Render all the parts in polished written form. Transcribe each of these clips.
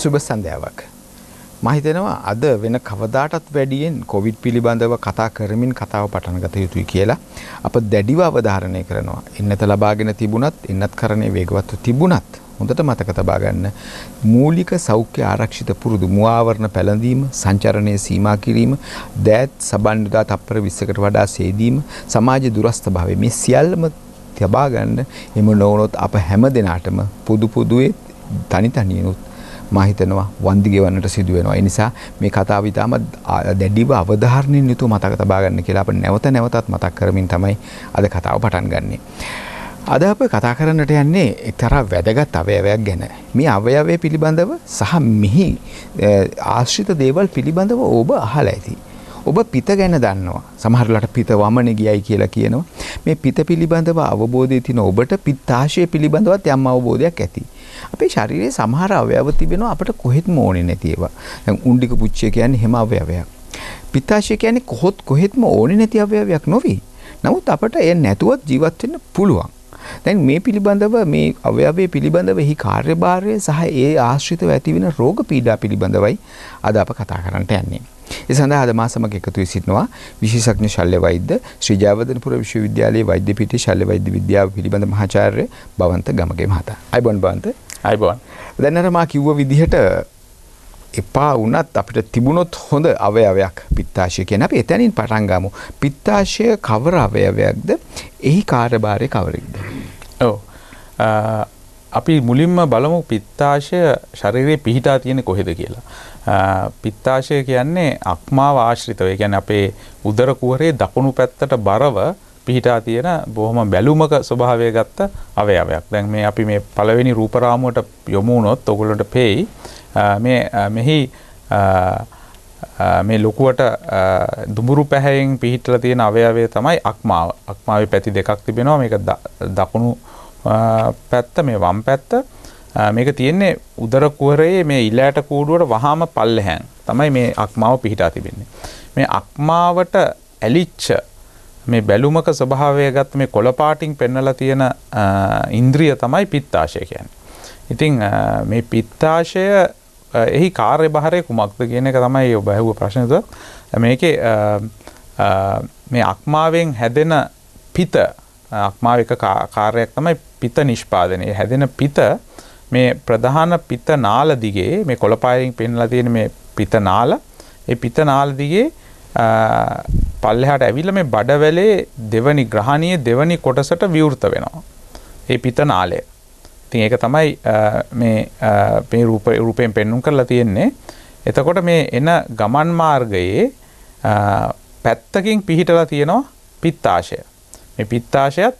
සුබ සන්ධ්‍යාවක්. මම හිතනවා අද වෙන කවදාටත් වැඩියෙන් කොවිඩ් පිළිබඳව කතා කරමින් කතාව පටන් ගත යුතුයි කියලා අප දැඩිව අවධාරණය කරනවා. එන්නත ලබාගෙන තිබුණත් එන්නත් කරන්නේ වේගවත්ව තිබුණත් හොඳට මතක තබා ගන්න මූලික සෞඛ්‍ය ආරක්ෂිත පුරුදු මුවාවරණ පැළඳීම, සංචරණයේ සීමා කිරීම, දෑත් සබන් යොදා තප්පර 20කට වඩා සේදීම, සමාජ දුරස්ථ භාවය මේ සියල්ලම තබා ගන්න. එම නොවුනොත් අප හැම දිනාටම පොදුවේ තනි තනියුත් මම හිතනවා වන්දි ගෙවන්නට සිදු වෙනවා. ඒ නිසා මේ කතාව ඉතාම දැඩිව අවධාරණයෙන් යුතුව මතක තබා ගන්න කියලා අප නැවත නැවතත් මතක් කරමින් තමයි අද කතාව පටන් ගන්නෙ. අද අප කතා කරන්නට යන්නේ එක්තරා වැදගත් අවයවයක් ගැන. මේ අවයවය පිළිබඳව සහ මෙහි ආශ්‍රිත දේවල් පිළිබඳව ඔබ අහලා ඇති. ඔබ පිත ගැන දන්නවා. සමහරවිට පිත වමනේ ගියයි කියලා කියනවා. මේ පිත පිළිබඳව අවබෝධය තියෙන ඔබට පිත්තාශය පිළිබඳවත් යම් අවබෝධයක් ඇති. අපේ ශරීරයේ සමහර අවයව තිබෙනවා අපිට කොහෙත්ම ඕනේ නැති ඒවා. දැන් උණ්ඩික පුච්චය කියන්නේ හැම අවයවයක්. පිත්තාශය කියන්නේ කොහෙත්ම ඕනේ නැති අවයවයක් නොවේ. නමුත් අපට එය නැතුවත් ජීවත් වෙන්න පුළුවන්. දැන් මේ පිළිබඳව මේ අවයවයේ පිළිබඳව එහි කාර්යභාරය සහ ඒ ආශ්‍රිතව ඇතිවෙන රෝග පීඩා පිළිබඳවයි අද අප කතා කරන්නට යන්නේ. ඒ සඳහා අද මා සමග එකතු වී සිටිනවා විශේෂඥ ශල්‍ය වෛද්‍ය ශ්‍රී ජයවර්ධනපුර විශ්වවිද්‍යාලයේ වෛද්‍ය පීඨයේ ශල්‍ය වෛද්‍ය විද්‍යාව පිළිබඳ මහාචාර්ය බවන්ත ගමගේ මහතා. අයිබෝන් බවන්ත. අයිබෝන්. දැන් අර මා කිව්ව විදිහට එපා වුණත් අපිට තිබුණොත් හොඳ අවයවයක් පිත්තාශය කියන්නේ. අපි එතනින් පටන් ගමු. පිත්තාශය කවර අවයවයක්ද? එහි කාර්යභාරය කවරේද? ඔව්. අපි මුලින්ම බලමු පිත්තාශය ශරීරයේ පිහිටා තියෙන්නේ කොහෙද කියලා. පිත්තාශය කියන්නේ අක්මාව ආශ්‍රිතව. ඒ කියන්නේ අපේ උදර කුහරයේ දකුණු පැත්තට බරව පිහිටා තියෙන බොහොම බැලුමක ස්වභාවය ගත්ත අවයවයක්. දැන් මේ අපි මේ පළවෙනි රූප රාමුවට යොමු වුණොත් ඔයගොල්ලන්ට පෙයි මෙහි මේ ලොකුවට දුඹුරු පැහැයෙන් පිහිටලා තියෙන අවයවය තමයි අක්මාව. අක්මාවේ පැති දෙකක් තිබෙනවා. මේක දකුණු පැත්ත, මේ වම් පැත්ත. මේක තියෙන්නේ උදර කුහරයේ මේ ඉලෑට කූඩුවට වහාම පල්ලෙහාන් තමයි මේ අක්මාව පිහිටා තිබෙන්නේ. මේ අක්මාවට ඇලිච්ච මේ බැලුමක ස්වභාවය ගත්ත මේ කොළ පාටින් පෙන්නලා තියෙන ඉන්ද්‍රිය තමයි පිත්තාශය කියන්නේ. ඉතින් මේ පිත්තාශය එහි කාර්යභාරය කුමක්ද කියන එක තමයි ඔබ අහුව ප්‍රශ්නය තුළ. මේකේ මේ අක්මාවෙන් හැදෙන පිත, අක්මාව එක කාර්යයක් තමයි පිත නිෂ්පාදනය. හැදෙන පිත මේ ප්‍රධාන පිත නාල දිගේ මේ කොළපායෙන් පෙන්ලා තියෙන මේ පිත නාල, ඒ පිත නාල දිගේ පල්ලෙහාට ඇවිල්ලා මේ බඩවැලේ දෙවනි ග්‍රහණීය දෙවනි කොටසට විවෘත වෙනවා. ඒ පිත නාලය. ඉතින් ඒක තමයි මේ රූපයෙන් පෙන්වුම් කරලා තියෙන්නේ. එතකොට මේ එන ගමන් මාර්ගයේ පැත්තකින් පිහිටලා තියෙනවා පිත්තාශය. මේ පිත්තාශයත්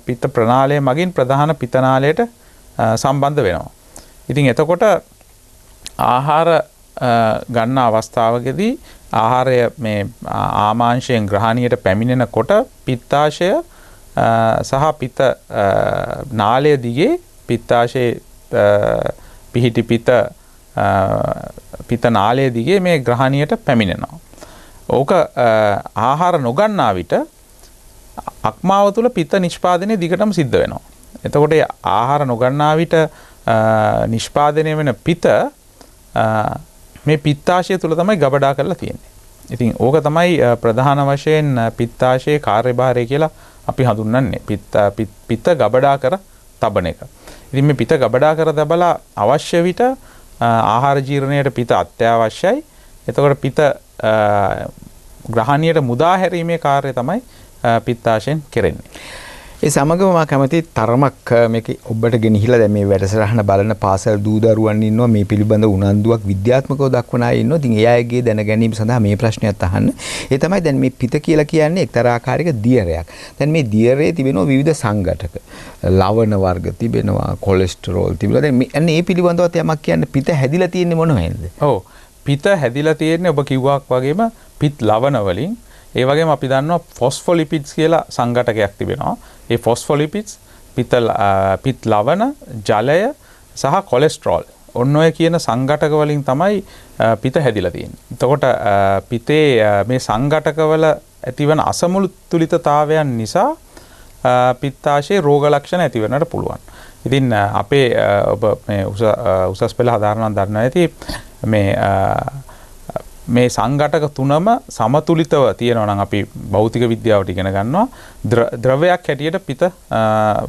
පිත්ත ප්‍රනාලය මගින් ප්‍රධාන පිතනාලයට සම්බන්ධ වෙනවා. ඉතින් එතකොට ආහාර ගන්න අවස්ථාවකදී ආහාරය මේ ආමාංශයෙන් ග්‍රහණීයට පැමිණෙනකොට පිත්තාශය සහ පිත නාලය දිගේ පිත්තාශයේ පිහිටි පිත නාලය දිගේ මේ ග්‍රහණීයට පැමිණෙනවා. ඕක ආහාර නොගන්නා විට අක්මාව තුළ පිත නිෂ්පාදනය දිගටම සිද්ධ වෙනවා. එතකොට ආහාර නොගන්නා විට නිෂ්පාදනය වෙන පිත මේ පිත්තාශය තුළ තමයි ගබඩා කරලා තියෙන්නේ. ඉතින් ඕක තමයි ප්‍රධාන වශයෙන් පිත්තාශයේ කාර්යභාරය කියලා අපි හඳුන්වන්නේ. පිත ගබඩා කර තබන එක. ඉතින් මේ පිත ගබඩා කර තබලා අවශ්‍ය විට ආහාර ජීර්ණයට පිත අත්‍යවශ්‍යයි. එතකොට පිත ග්‍රහණීයට මුදා හැරීමේ කාර්යය තමයි පිත්තාශයෙන් කෙරෙන්නේ. ඒ සමගම මම කැමති තරමක් මේක ඔබට ගෙනහිලා දැන් මේ වැඩසටහන බලන පාසල් දූ දරුවන් ඉන්නවා, මේ පිළිබඳ උනන්දුවක් විද්‍යාත්මකව දක්වන අය ඉන්නවා. ඉතින් ඒ අයගේ දැන ගැනීම සඳහා මේ ප්‍රශ්නයත් අහන්න. ඒ තමයි දැන් මේ පිත කියලා කියන්නේ එක්තරා ආකාරයක දියරයක්. දැන් මේ දියරේ තිබෙනවා විවිධ සංඝටක. ලවණ වර්ග තිබෙනවා, කොලෙස්ටරෝල් තිබෙනවා. දැන් මේ පිළිබඳවත් යමක් කියන්න පිත හැදිලා තියෙන්නේ මොනවෙන්ද? ඔව්. පිත හැදිලා තියෙන්නේ ඔබ කිව්වාක් වගේම පිත් ලවණ වලින්. ඒ වගේම අපි දන්නවා ෆොස්ෆොලිපිඩ්ස් කියලා සංඝටකයක් තිබෙනවා. ඒ ෆොස්ෆොලිපිඩ්ස් පිත් ලවණ, ජලය සහ කොලෙස්ටරෝල් ඔන්න ඔය කියන සංඝටක වලින් තමයි පිත හැදිලා තියෙන්නේ. එතකොට පිතේ මේ සංඝටක වල ඇතිවන අසමතුලිතතාවයන් නිසා පිත්තාශයේ රෝග ලක්ෂණ ඇති වෙන්නට පුළුවන්. ඉතින් අපේ ඔබ මේ උසස් පෙළ හදාරනවා දන්නවා ඇති මේ සංඝටක තුනම සමතුලිතව තියෙනවා නම් අපි භෞතික විද්‍යාවට ඉගෙන ගන්නවා ද්‍රවයක් හැටියට පිත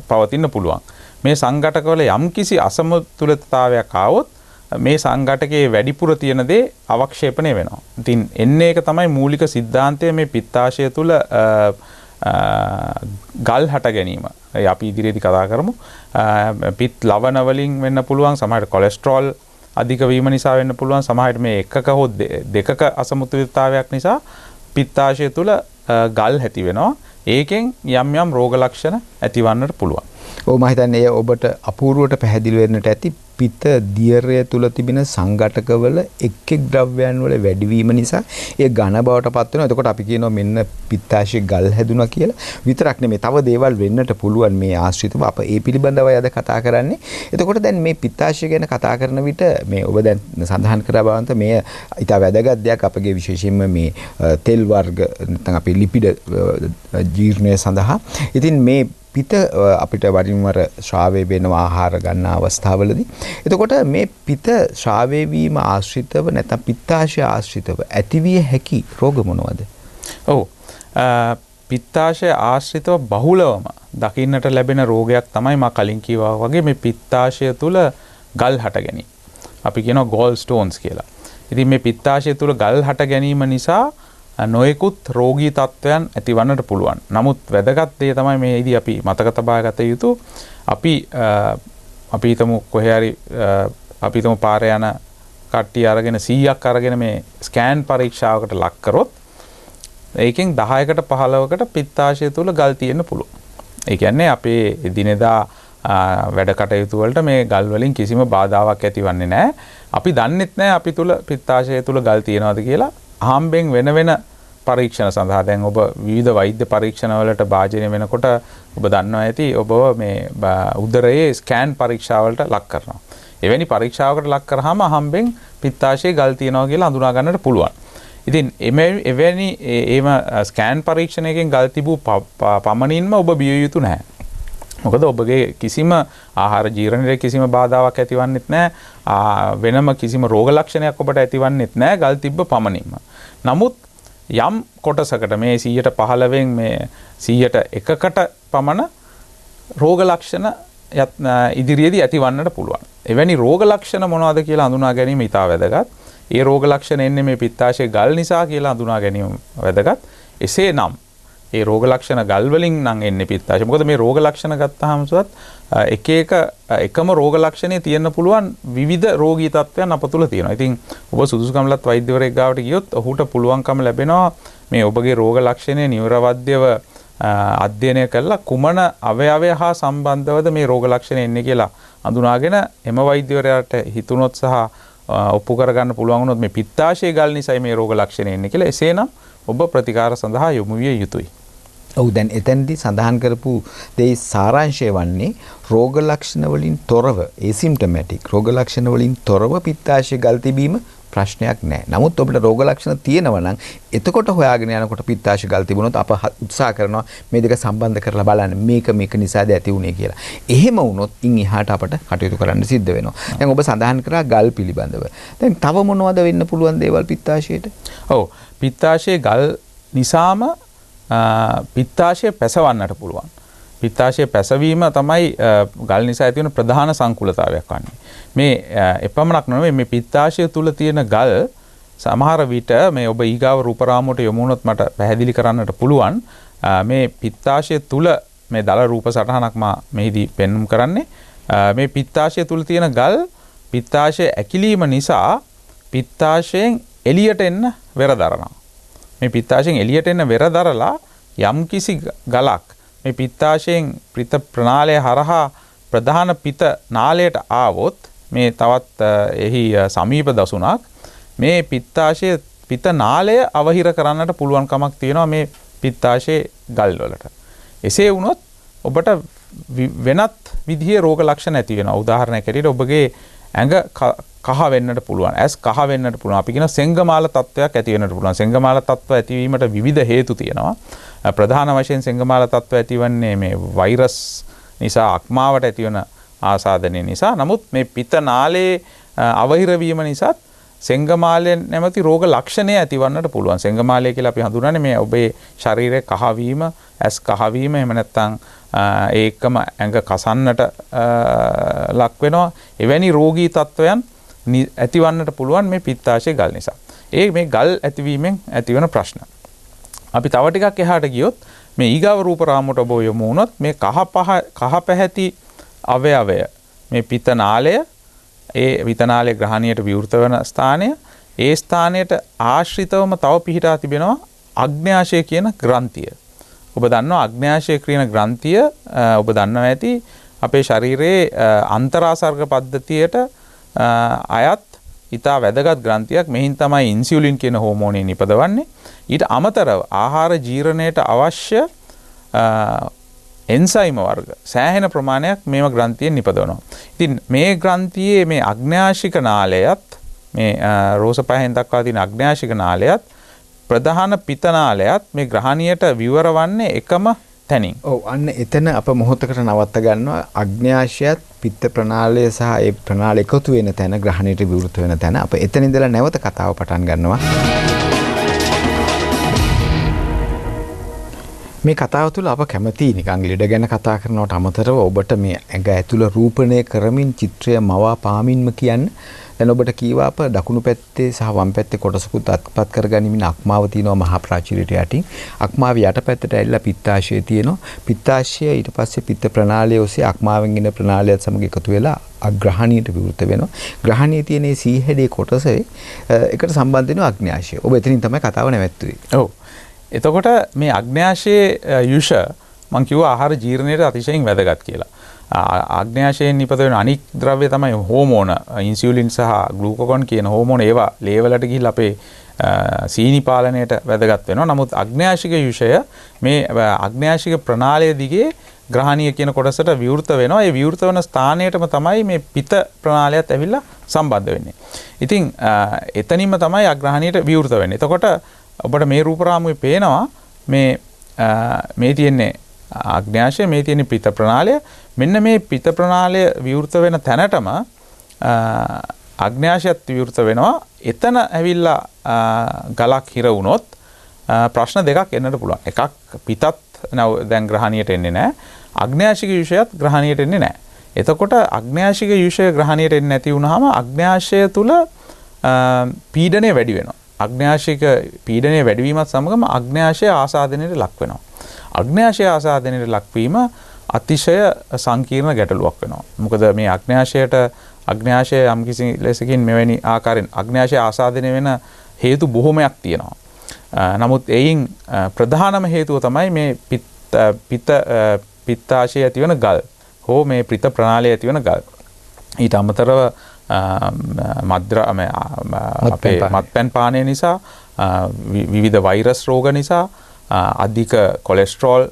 පවතින්න පුළුවන්. මේ සංඝටකවල යම්කිසි අසමතුලිතතාවයක් ආවොත් මේ සංඝටකයේ වැඩිපුර තියෙන දේ අවක්ෂේපණය වෙනවා. ඉතින් එන්නේ එක තමයි මූලික સિદ્ધාන්තය මේ පිත්තාශය තුල ගල් හට ගැනීම. අපි ඉදිරියේදී කතා කරමු. පිත් ලවණ වලින් වෙන්න පුළුවන්, සමහරට කොලෙස්ටරෝල් අධික වීම නිසා වෙන්න පුළුවන්, සමහරට මේ එකක හෝ දෙකක අසමතුලිතතාවයක් නිසා පිත්තාශය තුල ගල් ඇති වෙනවා. ඒකෙන් යම් යම් රෝග ලක්ෂණ ඇතිවන්නට පුළුවන්. ඔව් මම හිතන්නේ ඔබට අපූර්වට පැහැදිලි වෙන්නට ඇති පිත්ත දියරය තුල තිබෙන සංඝටකවල එක් එක් ද්‍රව්‍යයන් වල වැඩිවීම නිසා ඒ ඝන බවට පත් වෙනවා. එතකොට අපි කියනවා මෙන්න පිත්තාශය ගල් හැදුනා කියලා. විතරක් නෙමෙයි තව දේවල් වෙන්නට පුළුවන් මේ ආශ්‍රිතව. අප ඒ පිළිබඳවයි අද කතා කරන්නේ. එතකොට දැන් මේ පිත්තාශය ගැන කතා කරන විට මේ ඔබ දැන් සඳහන් කරා බවන්ත මේ ඊට වැදගත් දෙයක් අපගේ විශේෂයෙන්ම මේ තෙල් වර්ග නැත්නම් අපි ලිපිඩ ජීර්ණය සඳහා. ඉතින් මේ පිත අපිට වරින් වර ශ්‍රාවය වෙනවා ආහාර ගන්න අවස්ථාවලදී. එතකොට මේ පිත ශ්‍රාවය වීම ආශ්‍රිතව නැත්නම් පිත්තාශය ආශ්‍රිතව ඇතිවිය හැකි රෝග මොනවද? ඔව්. පිත්තාශය ආශ්‍රිතව බහුලවම දකින්නට ලැබෙන රෝගයක් තමයි මා කලින් කිව්වා වගේ මේ පිත්තාශය තුල ගල් හට ගැනීම. අපි කියනවා ගෝල් ස්ටෝන්ස් කියලා. ඉතින් මේ පිත්තාශය තුල ගල් හට ගැනීම නිසා නොයෙකුත් රෝගී තත්ත්වයන් ඇතිවන්නට පුළුවන්. නමුත් වැදගත් දේ තමයි මේදී අපි මතක තබා ගත යුතු අපි හිතමු කොහේ හරි අපි හිතමු පාරේ යන කට්ටිය අරගෙන 100ක් අරගෙන මේ ස්කෑන් පරීක්ෂාවකට ලක් කරොත් ඒකෙන් 10කට 15කට පිත්තාශය තුල ගල් තියෙන්න පුළුවන්. ඒ කියන්නේ අපේ එදිනෙදා වැඩ කටයුතු වලට මේ ගල් වලින් කිසිම බාධාවක් ඇතිවන්නේ නැහැ. අපි දන්නෙත් නැහැ අපි තුල පිත්තාශය තුල ගල් තියෙනවද කියලා. අහම්බෙන් වෙන පරීක්ෂණ සඳහා දැන් ඔබ විවිධ වෛද්‍ය පරීක්ෂණ වලට භාජනය වෙනකොට ඔබ දන්නවා ඇති ඔබ මේ උදරයේ ස්කෑන් පරීක්ෂාවලට ලක් කරනවා. එවැනි පරීක්ෂාවකට ලක් කරාම අහම්බෙන් පිත්තාශයේ ගල් තියෙනවා කියලා හඳුනා ගන්නට පුළුවන්. ඉතින් එවැනි ඒම ස්කෑන් පරීක්ෂණයකින් ගල් තිබූ පමණින්ම ඔබ බිය යුතු නැහැ. මොකද ඔබගේ කිසිම ආහාර ජීර්ණයේ කිසිම බාධාවක් ඇතිවන්නේත් නැහැ. වෙනම කිසිම රෝග ලක්ෂණයක් ඔබට ඇතිවන්නේත් නැහැ ගල් තිබ්බ පමණින්ම. නමුත් යම් කොටසකට මේ 115න් මේ 101කට පමණ රෝග ලක්ෂණ ඉදිරියේදී ඇතිවන්නට පුළුවන්. එවැනි රෝග ලක්ෂණ මොනවද කියලා හඳුනා ගැනීම ඉතා වැදගත්. ඒ රෝග ලක්ෂණ එන්නේ මේ පිත්තාශය ගල් නිසා කියලා හඳුනා ගැනීම වැදගත්. එසේනම් ඒ රෝග ලක්ෂණ ගල් වලින් නම් එන්නේ පිත්තාශය. මොකද මේ රෝග ලක්ෂණ ගත්තාම එකම රෝග ලක්ෂණේ තියෙන්න පුළුවන් විවිධ රෝගී තත්ත්වයන් අප තුළ තියෙනවා. ඉතින් ඔබ සුදුසුකම්ලත් වෛද්‍යවරයෙක් ගාවට ගියොත් ඔහුට පුළුවන්කම ලැබෙනවා මේ ඔබගේ රෝග ලක්ෂණය නියුරවෛද්‍යව අධ්‍යයනය කරලා කුමන අවයවය හා සම්බන්ධවද මේ රෝග ලක්ෂණ එන්නේ කියලා හඳුනාගෙන එම වෛද්‍යවරයාට හිතුනොත් සහ ඔප්පු කරගන්න පුළුවන් වුණොත් මේ පිත්තාශය ගල් නිසායි මේ රෝග ලක්ෂණ එන්නේ කියලා එසේනම් ඔබ ප්‍රතිකාර සඳහා යොමු විය යුතුයි. ඔව් දැන් එතෙන්දී සඳහන් කරපු දේ සාරාංශය වන්නේ රෝග ලක්ෂණ වලින් තොරව ඒසිම්ප්ටොමැටික් රෝග ලක්ෂණ වලින් තොරව පිත්තාශය ගල් තිබීම ප්‍රශ්නයක් නැහැ. නමුත් ඔබට රෝග ලක්ෂණ තියෙනවා නම් එතකොට හොයාගෙන යනකොට පිත්තාශය ගල් තිබුණොත් අප උත්සාහ කරනවා මේ දෙක සම්බන්ධ කරලා බලන්න මේක නිසාද ඇති වුනේ කියලා. එහෙම වුණොත් ඉන් එහාට අපට කටයුතු කරන්න සිද්ධ වෙනවා. දැන් ඔබ සඳහන් කරා ගල් පිළිබඳව. දැන් තව මොනවද වෙන්න පුළුවන් දේවල් පිත්තාශයට? ඔව් පිත්තාශයේ ගල් නිසාම පිත්තාශය පැසවන්නට පුළුවන්. පිත්තාශය පැසවීම තමයි ගල් නිසා ඇති වෙන ප්‍රධාන සංකූලතාවයක් වන්නේ. මේ එපමණක් නෙවෙයි මේ පිත්තාශය තුල තියෙන ගල් සමහර විට මේ ඔබ ඊගාව රූපරාමුවට යොමු වුණොත් මට පැහැදිලි කරන්නට පුළුවන්. මේ පිත්තාශය තුල මේ දල රූප සටහනක් මා මෙහිදී පෙන්වුම් කරන්නේ. මේ පිත්තාශය තුල තියෙන ගල් පිත්තාශය ඇකිලීම නිසා පිත්තාශයෙන් එළියට එන්න වෙර දරනවා. මේ පිත්තාශයෙන් එළියට එන්න වෙර දරලා යම්කිසි ගලක් මේ පිත්තාශයෙන් පිත ප්‍රනාලය හරහා ප්‍රධාන පිත නාලයට ආවොත් මේ තවත් එහි සමීප දසුණක් මේ පිත්තාශයේ පිත නාලය අවහිර කරන්නට පුළුවන් කමක් තියෙනවා මේ පිත්තාශයේ ගල් වලට. එසේ වුණොත් ඔබට වෙනත් විදිහේ රෝග ලක්ෂණ ඇති වෙනවා. උදාහරණයක් ඇටියට ඔබගේ ඇඟ කහ වෙන්නට පුළුවන්. ඇස් කහ වෙන්නට පුළුවන්. අපි කියන සෙංගමාල තත්ත්වයක් ඇති වෙන්නට පුළුවන්. සෙංගමාල තත්ත්ව ඇතිවීමට විවිධ හේතු තියෙනවා. ප්‍රධාන වශයෙන් සෙංගමාල තත්ත්ව ඇතිවන්නේ මේ වෛරස් නිසා අක්මාවට ඇතිවන ආසාදනය නිසා. නමුත් මේ පිත්ත නාලයේ අවහිර වීම නිසාත් සෙංගමාලය නැමැති රෝග ලක්ෂණය ඇතිවන්නට පුළුවන්. සෙංගමාලය කියලා අපි හඳුනන්නේ මේ ඔබේ ශරීරයේ කහවීම, ඇස් කහවීම, එහෙම නැත්නම් ඒකම ඇඟ කසන්නට ලක් වෙනවා. එවැනි රෝගී තත්වයන් ඇතිවන්නට පුළුවන් මේ පිත්තාශය ගල් නිසා. මේ ගල් ඇතිවීමෙන් ඇතිවන ප්‍රශ්න. අපි තව ටිකක් එහාට ගියොත් මේ ඊගාව රූප රාමුවට ඔබ යොමු වුණොත් මේ කහ පැහැති අවයවය මේ පිත්ත නාලය, ඒ පිත්ත නාලයේ ග්‍රහණයට විවෘත වෙන ස්ථානය, ඒ ස්ථානයට ආශ්‍රිතවම තව පිහිටා තිබෙනවා අග්න්‍යාශය කියන ග්‍රන්ථිය. ඔබ දන්නවා අග්න්‍යාශය කියන ග්‍රන්ථිය ඔබ දන්නවා ඇති අපේ ශරීරයේ අන්තරාසර්ග පද්ධතියට අයත් ඉතා වැදගත් ග්‍රන්ථියක්. මෙහින් තමයි ඉන්සියුලින් කියන හෝමෝනය නිපදවන්නේ. ඊට අමතරව ආහාර ජීර්ණයට අවශ්‍ය එන්සයිම වර්ග සෑහෙන ප්‍රමාණයක් මේව ග්‍රන්ථියෙන් නිපදවනවා. ඉතින් මේ ග්‍රන්ථියේ මේ අග්න්‍යාශික නාලයත් මේ රෝස පහෙන් දක්වා තියෙන අග්න්‍යාශික නාලයත් ප්‍රධාන පිත්ත නාලයත් මේ ග්‍රහණියට විවර වන්නේ එකම තැනින්. ඔව්, අන්න එතන අප මොහොතකට නවත්ත ගන්නවා. අග්න්‍යාශයත් පිත්ත ප්‍රනාලය සහ ඒ ප්‍රනාල එකතු වෙන තැන, ග්‍රහණයට විවෘත වෙන තැන. අප එතන ඉඳලා නැවත කතාව පටන් ගන්නවා. මේ කතාව තුළ අප කැමති නිකන් ලෙඩ ගැන කතා කරනවට අමතරව ඔබට මේ ඇඟ ඇතුළ රූපණය කරමින් චිත්‍රය මවා පාමින්ම කියන්න. දැන් ඔබට කීවා අප දකුණු පැත්තේ සහ වම් පැත්තේ කොටසකුත් අත්පත් කරගනිමින් අක්මාව තියෙනවා මහා ප්‍රාචීරයට යටින්. අක්මාවේ යටපැත්තට ඇවිල්ලා පිත්තාශය තියෙනවා. පිත්තාශය ඊට පස්සේ පිත්ත ප්‍රනාලය ඔස්සේ අක්මාවෙන් එන ප්‍රනාලයත් සමග එකතු වෙලා අග්‍රහණීයට විවෘත වෙනවා. ග්‍රහණයේ තියෙන මේ සීහැඩේ කොටසේ එකට සම්බන්ධ වෙන අග්න්‍යාශය. ඔබ එතනින් තමයි කතාව නැවැත්තුවේ. ඔව්. එතකොට මේ අග්න්‍යාශයේ යුෂ මං කිව්වා ආහාර ජීර්ණයට අතිශයින් වැදගත් කියලා. අග්න්‍යාශයෙන් නිපද වෙන අනික් ද්‍රව්‍ය තමයි හෝමෝන, ඉන්සියුලින් සහ ග්ලූකෝගෝන් කියන හෝමෝන. ඒවා ලේවලට ගිහිල්ලා අපේ සීනි පාලනයට වැදගත් වෙනවා. නමුත් අග්න්‍යාශික යුෂය මේ අග්න්‍යාශික ප්‍රනාලය දිගේ ග්‍රහණීය කියන කොටසට විවෘත වෙනවා. ඒ විවෘත වෙන ස්ථානයටම තමයි මේ පිත්ත ප්‍රනාලයත් ඇවිල්ලා සම්බන්ධ වෙන්නේ. ඉතින් එතනින්ම තමයි අග්‍රහණීයට විවෘත වෙන්නේ. එතකොට ඔබට මේ රූප රාමුවේ පේනවා මේ තියෙන්නේ අග්න්‍යාශය, මේ තියෙන්නේ පිත්ත ප්‍රනාලය. මෙන්න මේ පිත්ත ප්‍රනාලය විවෘත වෙන තැනටම අග්න්‍යාශයත් විවෘත වෙනවා. එතන ඇවිල්ලා ගලක් හිර වුණොත් ප්‍රශ්න දෙකක් එන්නට පුළුවන්. එකක් පිතත් දැන් ග්‍රහණියට එන්නේ නැහැ. අග්න්‍යාශික යුෂයත් ග්‍රහණියට එන්නේ නැහැ. එතකොට අග්න්‍යාශික යුෂය ග්‍රහණියට එන්නේ නැති වුනහම අග්න්‍යාශය තුල පීඩනය වැඩි වෙනවා. අග්න්‍යාශික පීඩනය වැඩිවීමත් සමගම අග්න්‍යාශය ආසාදනයට ලක් වෙනවා. අග්න්‍යාශය ආසාදනයට ලක්වීම අතිශය සංකීර්ණ ගැටලුවක් වෙනවා. මොකද මේ අග්න්‍යාශය යම්කිසි ලෙසකින් මෙවැනි ආකාරයෙන් අග්න්‍යාශය ආසාදනය වෙන හේතු බොහොමයක් තියෙනවා. නමුත් එයින් ප්‍රධානම හේතුව තමයි මේ පිත්තාශය ඇතිවන ගල් හෝ මේ පිත්ත ප්‍රනාලය ඇතිවන ගල්. ඊට අමතරව මත්පැන් පානය නිසා, විවිධ වෛරස් රෝග නිසා, අධික කොලෙස්ටරෝල්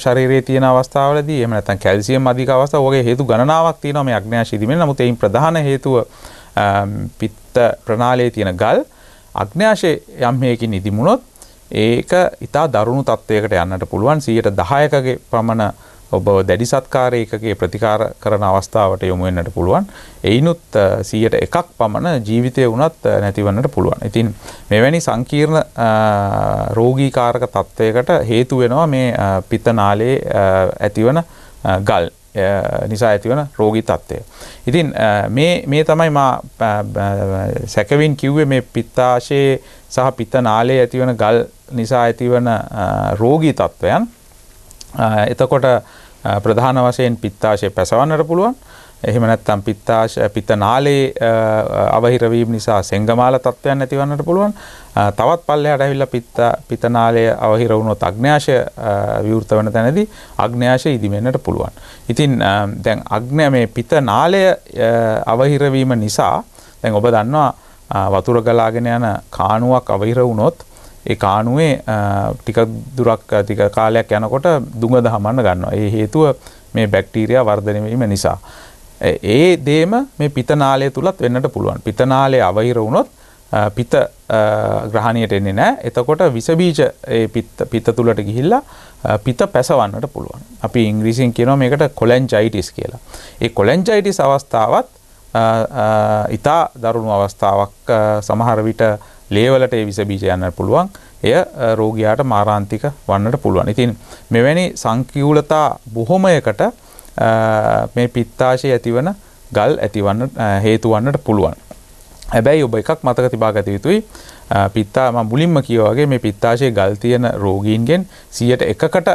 ශරීරයේ තියෙන අවස්ථාවලදී, එහෙම නැත්නම් කැල්සියම් අධික අවස්ථාව වගේ හේතු ගණනාවක් තියෙනවා මේ අග්න්‍යාශය ඉදීමෙන්. නමුත් එයින් ප්‍රධාන හේතුව පිත්ත ප්‍රනාලයේ තියෙන ගල්. අග්න්‍යාශය යම් හේකින් ඉදිමුණොත් ඒක ඉතා දරුණු තත්වයකට යන්නට පුළුවන්. 10%ක පමණ ඔබ දැඩි සත්කාර ඒකකයේ ප්‍රතිකාර කරන අවස්ථාවට යොමු වෙන්නට පුළුවන්. එයිනුත් 100%ක් පමණ ජීවිතය වුණත් නැතිවන්නට පුළුවන්. ඉතින් මෙවැනි සංකීර්ණ රෝගීකාරක තත්වයකට හේතු වෙනවා මේ පිත්ත නාලයේ ඇතිවන ගල් නිසා ඇතිවන රෝගී තත්ත්වය. ඉතින් මේ තමයි මා සැකවින් කිව්වේ මේ පිත්තාශයේ සහ පිත්ත නාලයේ ඇතිවන ගල් නිසා ඇතිවන රෝගී තත්ත්වයන්. එතකොට ප්‍රධාන වශයෙන් පිත්තාශය පැසවන්නට පුළුවන්. එහෙම නැත්නම් පිත්ත නාලයේ අවහිර වීම නිසා සෙංගමාල තත්ත්වයන් ඇතිවන්නට පුළුවන්. තවත් පල්ලෙහාට ඇවිල්ලා පිත්ත නාලය අවහිර වුණොත් අග්න්‍යාශය විවෘත වෙන තැනදී අග්න්‍යාශය ඉදිමෙන්නට පුළුවන්. ඉතින් දැන් මේ පිත්ත නාලය අවහිර වීම නිසා දැන් ඔබ දන්නවා වතුර ගලාගෙන යන කාණුවක් අවහිර වුණොත් ඒ කාණුවේ ටික කාලයක් යනකොට දුඟ දහමන්න ගන්නවා. ඒ හේතුව මේ බැක්ටීරියා වර්ධනය වීම නිසා. ඒ දේම මේ පිත්ත නාලය තුලත් වෙන්නට පුළුවන්. පිත්ත නාලය අවහිර වුණොත් පිත්ත ග්‍රහණියට එන්නේ නැහැ. එතකොට විස බීජ ඒ පිත්ත තුලට ගිහිල්ලා පිත පැසවන්නට පුළුවන්. අපි ඉංග්‍රීසියෙන් කියනවා මේකට කොලෙන්ජයිටිස් කියලා. ඒ කොලෙන්ජයිටිස් අවස්ථාවත් ඉතා දරුණු අවස්ථාවක්. සමහර විට ලේවලට ඒ විස බීජ යන්නට පුළුවන්. එය රෝගියාට මාරාන්තික වන්නට පුළුවන්. ඉතින් මෙවැනි සංකීර්ණතා බොහොමයකට මේ පිත්තාශය ඇතිවන ගල් ඇතිවන්න හේතු වන්නට පුළුවන්. හැබැයි ඔබ එකක් මතක තිබා ගත යුතුයි. පිත්තා මම මුලින්ම කිව්වා වගේ මේ පිත්තාශයේ ගල් තියෙන රෝගීන්ගෙන් 100%කට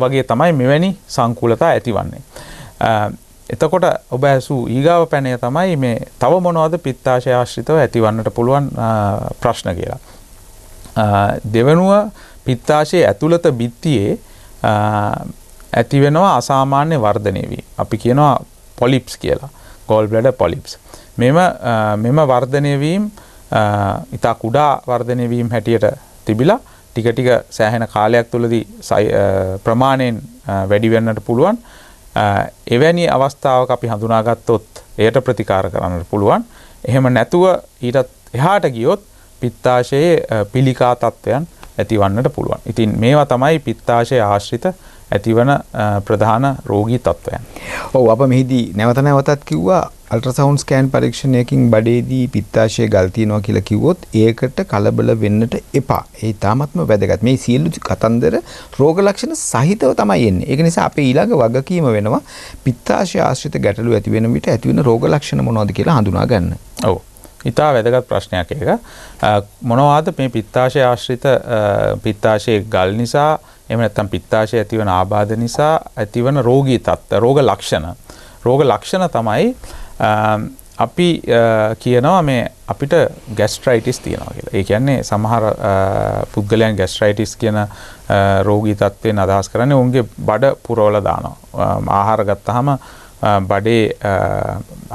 වගේ තමයි මෙවැනි සංකූලතා ඇතිවන්නේ. එතකොට ඔබ ඇසූ ඊගාව පැනය තමයි මේ තව මොනවද පිත්තාශය ආශ්‍රිතව ඇතිවන්නට පුළුවන් ප්‍රශ්න කියලා. දෙවනුව පිත්තාශයේ ඇතුළත බිත්තියේ ඇති වෙනවා අසාමාන්‍ය වර්ධනය වීම. අපි කියනවා පොලිප්ස් කියලා. ගෝල් බ්ලැඩර් පොලිප්ස්. මෙම වර්ධනය වීම ඉතා කුඩා වර්ධනය වීම හැටියට තිබිලා ටික ටික සෑහෙන කාලයක් තුළදී ප්‍රමාණයෙන් වැඩි වෙන්නට පුළුවන්. එවැනි අවස්ථාවක අපි හඳුනාගත්තොත් එයට ප්‍රතිකාර කරන්නට පුළුවන්. එහෙම නැතුව ඊටත් එහාට ගියොත් පිත්තාශයේ පිළිකා තත්ත්වයන් ඇතිවන්නට පුළුවන්. ඉතින් මේවා තමයි පිත්තාශය ආශ්‍රිත ඇතිවන ප්‍රධාන රෝගී තත්ත්වයන්. ඔව් අප මෙහිදී නැවත නැවතත් කිව්වා අල්ට්‍රාසවුන්ඩ් ස්කෑන් පරීක්ෂණයකින් බඩේදී පිත්තාශයේ ගල් තියෙනවා කියලා කිව්වොත් ඒකට කලබල වෙන්නට එපා. ඒ තාමත්ම වැදගත්. මේ සියලු කතන්දර රෝග ලක්ෂණ සහිතව තමයි එන්නේ. ඒක නිසා අපේ ඊළඟ වගකීම වෙනවා පිත්තාශය ආශ්‍රිත ගැටලු ඇති වෙන විට ඇතිවෙන රෝග ලක්ෂණ මොනවද කියලා හඳුනා ගන්න. ඔව්. ඉතා වැදගත් ප්‍රශ්නයක් ඒක. මොනවාද මේ පිත්තාශය ආශ්‍රිත පිත්තාශයේ ගල් නිසා එහෙම නැත්නම් පිත්තාශය ඇතිවන ආබාධ නිසා ඇතිවන රෝගී තත්ත්ව රෝග ලක්ෂණ තමයි අපි කියනවා මේ අපිට ગેස්ට්‍රයිටිස් තියෙනවා කියලා. ඒ කියන්නේ සමහර පුද්ගලයන් ગેස්ට්‍රයිටිස් කියන රෝගී තත්ත්වයෙන් අදහස් කරන්නේ ඔවුන්ගේ බඩ පුරවලා දානවා. ආහාර ගත්තාම බඩේ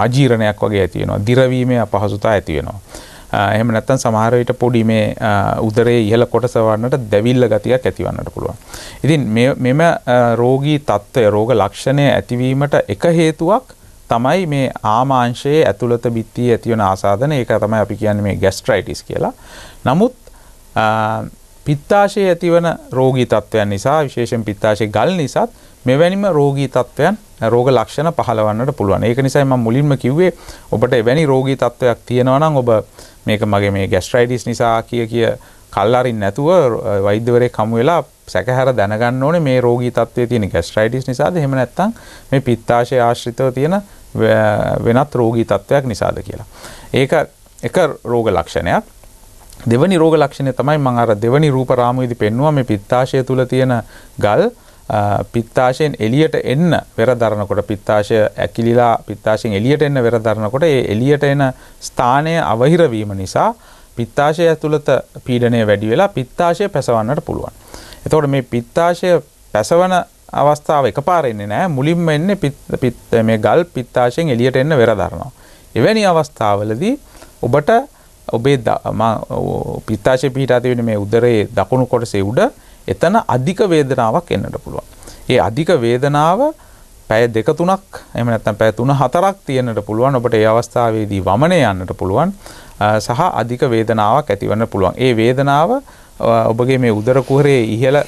අජීර්ණයක් වගේ ඇති වෙනවා. දිරවීමේ අපහසුතාව ඇති වෙනවා. එහෙම නැත්නම් සමහර විට පොඩි මේ උදරයේ ඉහළ කොටස වන්නට දැවිල්ල ගතියක් ඇතිවන්නට පුළුවන්. ඉතින් මෙම රෝගී තත්ත්වය රෝග ලක්ෂණය ඇතිවීමට එක හේතුවක් තමයි මේ ආමාංශයේ ඇතුළත බිත්තියේ ඇතිවන ආසාදන. ඒක තමයි අපි කියන්නේ මේ ગેස්ට්‍රයිටිස් කියලා. නමුත් පිත්තාශයේ ඇතිවන රෝගී තත්ත්වයන් නිසා විශේෂයෙන් පිත්තාශයේ ගල් නිසා මෙවැනිම රෝගී තත්ත්වයන් රෝග ලක්ෂණ පහළවන්නට පුළුවන්. ඒක නිසා මම මුලින්ම කිව්වේ ඔබට එවැනි රෝගී තත්ත්වයක් තියෙනවා නම් ඔබ මේක මගේ මේ ગેස්ට්‍රයිටිස් නිසා කිය කල් අරින්න නැතුව වෛද්‍යවරයෙක් හමු වෙලා සැකහැර දැනගන්න ඕනේ මේ රෝගී තත්ත්වයේ තියෙන ગેස්ට්‍රයිටිස් නිසාද එහෙම නැත්නම් මේ පිත්තාශය ආශ්‍රිතව තියෙන වෙනත් රෝගී තත්ත්වයක් නිසාද කියලා. ඒක එක රෝග ලක්ෂණයක්. දෙවැනි රෝග ලක්ෂණය තමයි මම අර දෙවැනි රූප රාමුවේදී පෙන්නුවා මේ පිත්තාශය තුල තියෙන ගල් පිත්තාශයෙන් එළියට එන්න වෙර දරනකොට පිත්තාශය ඇකිලිලා පිත්තාශයෙන් එළියට එන්න වෙර දරනකොට ඒ එළියට එන ස්ථානය අවහිර වීම නිසා පිත්තාශය ඇතුළත පීඩනය වැඩි වෙලා පිත්තාශය පැසවන්නට පුළුවන්. එතකොට මේ පිත්තාශය පැසවන අවස්ථාව එකපාර එන්නේ නැහැ. මුලින්ම එන්නේ මේ ගල් පිත්තාශයෙන් එළියට එන්න වෙර දරනවා. එවැනි අවස්ථාවලදී ඔබට ඔබේ පිත්තාශය පිහිටා තියෙන මේ උදරයේ දකුණු කොටසේ උඩ එතන අධික වේදනාවක් එන්නට පුළුවන්. ඒ අධික වේදනාව පැය 2-3ක් එහෙම නැත්නම් පැය 3-4ක් තියෙන්නට පුළුවන්. ඔබට ඒ අවස්ථාවේදී වමනේ යන්නට පුළුවන් සහ අධික වේදනාවක් ඇතිවන්න පුළුවන්. ඒ වේදනාව ඔබගේ මේ උදර කුහරයේ ඉහළ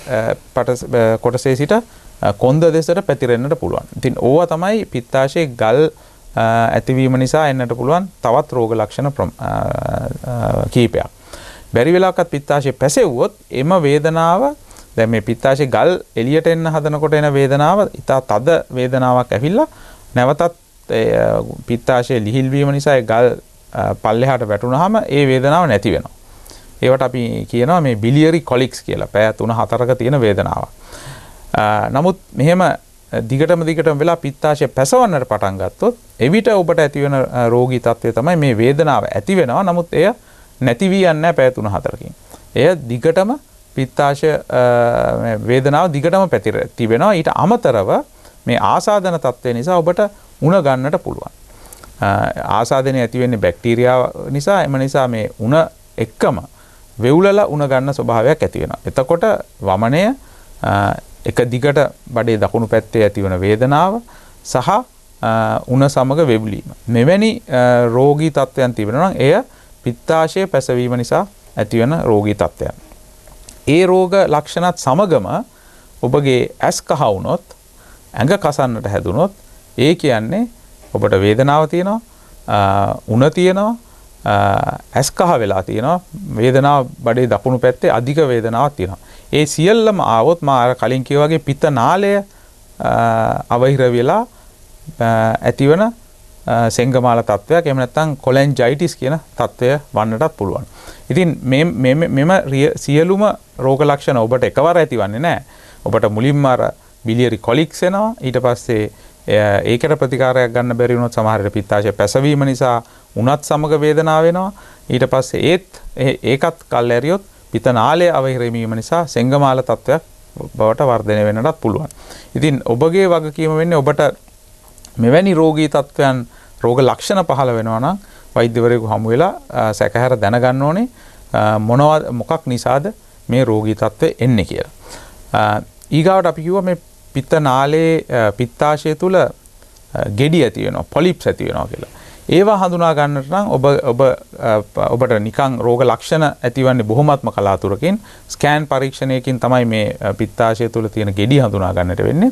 කොටසේ සිට කොන්ද දෙසට පැතිරෙන්නට පුළුවන්. ඉතින් ඕවා තමයි පිත්තාශයේ ගල් ඇතිවීම නිසා එන්නට පුළුවන් තවත් රෝග ලක්ෂණ කීපයක්. බැරි වෙලාවකත් පිත්තාශය පැසෙව්වොත් එම වේදනාව දැන් මේ පිත්තාශයේ ගල් එළියට එන්න හදනකොට එන වේදනාව ඉතා තද වේදනාවක් ඇවිල්ලා නැවතත් පිත්තාශයේ ලිහිල් වීම නිසා ඒ ගල් පල්ලෙහාට වැටුනහම ඒ වේදනාව නැති වෙනවා. ඒවට අපි කියනවා මේ බිලියරි කොලික්ස් කියලා. පැය 3-4ක තියෙන වේදනාවක්. නමුත් මෙහෙම දිගටම වෙලා පිත්තාශය පැසවන්නට පටන් ගත්තොත් එවිට ඔබට ඇති වෙන රෝගී තත්ත්වය තමයි මේ වේදනාව ඇති වෙනවා. නමුත් එය නැති වී යන්නේ නැහැ පැය 3-4කින්. එය දිගටම පිත්තාශය වේදනාව දිගටම පැතිර තිබෙනවා. ඊට අමතරව මේ ආසාදන තත්ත්වය නිසා ඔබට උණ ගන්නට පුළුවන්. ආසාදනය ඇති වෙන්නේ බැක්ටීරියාව නිසා. එම නිසා මේ උණ එක්කම වෙවුලලා උණ ගන්න ස්වභාවයක් ඇති වෙනවා. එතකොට වමනය එක දිගට බඩේ දකුණු පැත්තේ ඇතිවන වේදනාව සහ උණ සමග වෙවුලීම. මෙවැනි රෝගී තත්ත්වයන් තිබෙනවා නම් එය පිත්තාශය පැසවීම නිසා ඇතිවන රෝගී තත්ත්වයන්. ඒ රෝග ලක්ෂණත් සමගම ඔබගේ ඇස් කහ වුණොත් ඇඟ කසන්නට හැදුනොත් ඒ කියන්නේ ඔබට වේදනාව තියෙනවා, උණ තියෙනවා, ඇස් කහ වෙලා තියෙනවා, වේදනාව බඩේ දකුණු පැත්තේ අධික වේදනාවක් තියෙනවා. ඒ සියල්ලම ආවොත් මා අර කලින් කිව්වා වගේ පිත්ත නාලය අවහිර වෙලා ඇතිවන සෙංගමාල තත්වයක්, එහෙම නැත්නම් කොලෙන්ජයිටිස් කියන තත්වය වන්නටත් පුළුවන්. ඉතින් මෙම සියලුම රෝග ලක්ෂණ ඔබට එකවර ඇතිවන්නේ නැහැ. ඔබට මුලින්ම අර බිලියරි කොලික්ස් එනවා, ඊට පස්සේ ඒකට ප්‍රතිකාරයක් ගන්න බැරි වුණොත් සමහර විට පිත්තාශය පැසවීම නිසා උණත් සමග වේදනාව වෙනවා. ඊට පස්සේ ඒකත් කල් ඇරියොත් පිත්ත නාලය අවහිර වීම නිසා සෙංගමාල තත්වයක් බවට වර්ධනය වෙන්නටත් පුළුවන්. ඉතින් ඔබගේ වගකීම වෙන්නේ ඔබට මෙවැනි රෝගී තත්වයන් රෝග ලක්ෂණ පහළ වෙනවා නම් වෛද්‍යවරයෙකු හමු වෙලා සැකහැර දැනගන්න ඕනේ මොකක් නිසාද මේ රෝගී තත්ත්වය එන්නේ කියලා. ඊගාවට අපි කිව්වා මේ පිත්ත නාලයේ පිත්තාශය තුල ගෙඩි ඇති වෙනවා, පොලිප්ස් ඇති වෙනවා කියලා. ඒවා හඳුනා ගන්නට නම් ඔබට නිකන් රෝග ලක්ෂණ ඇතිවන්නේ බොහොමත්ම කලාතුරකින් ස්කෑන් පරීක්ෂණයකින් තමයි මේ පිත්තාශය තුල තියෙන ගෙඩි හඳුනා ගන්නට වෙන්නේ.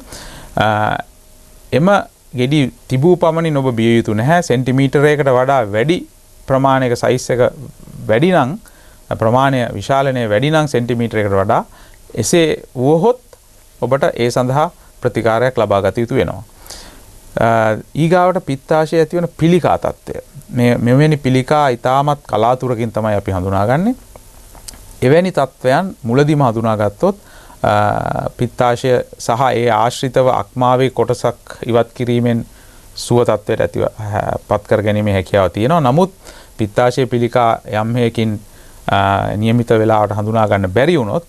එම ගෙඩි තිබූ පමණින් ඔබ බිය යුතු නැහැ. සෙන්ටිමීටරයකට වඩා වැඩි ප්‍රමාණයක සයිස් එක වැඩි නම්, ප්‍රමාණය විශාලනය වැඩි නම් සෙන්ටිමීටරයකට වඩා, එසේ වුවහොත් ඔබට ඒ සඳහා ප්‍රතිකාරයක් ලබා ගත යුතු වෙනවා. ඊගාවට පිත්තාශය ඇතිවන පිළිකා තත්ත්වය. මෙවැනි පිළිකා ඊටමත් කලාතුරකින් තමයි අපි හඳුනාගන්නේ. එවැනි තත්ත්වයන් මුලදීම හඳුනාගත්තොත් පිත්තාශය සහ ඒ ආශ්‍රිතව අක්මාවේ කොටසක් ඉවත් කිරීමෙන් සුව තත්ත්වයට පත් කර ගැනීමේ හැකියාව තියෙනවා. නමුත් පිත්තාශය පිළිකා යම් හේකින් નિયમિત වේලාවට හඳුනා ගන්න බැරි වුණොත්,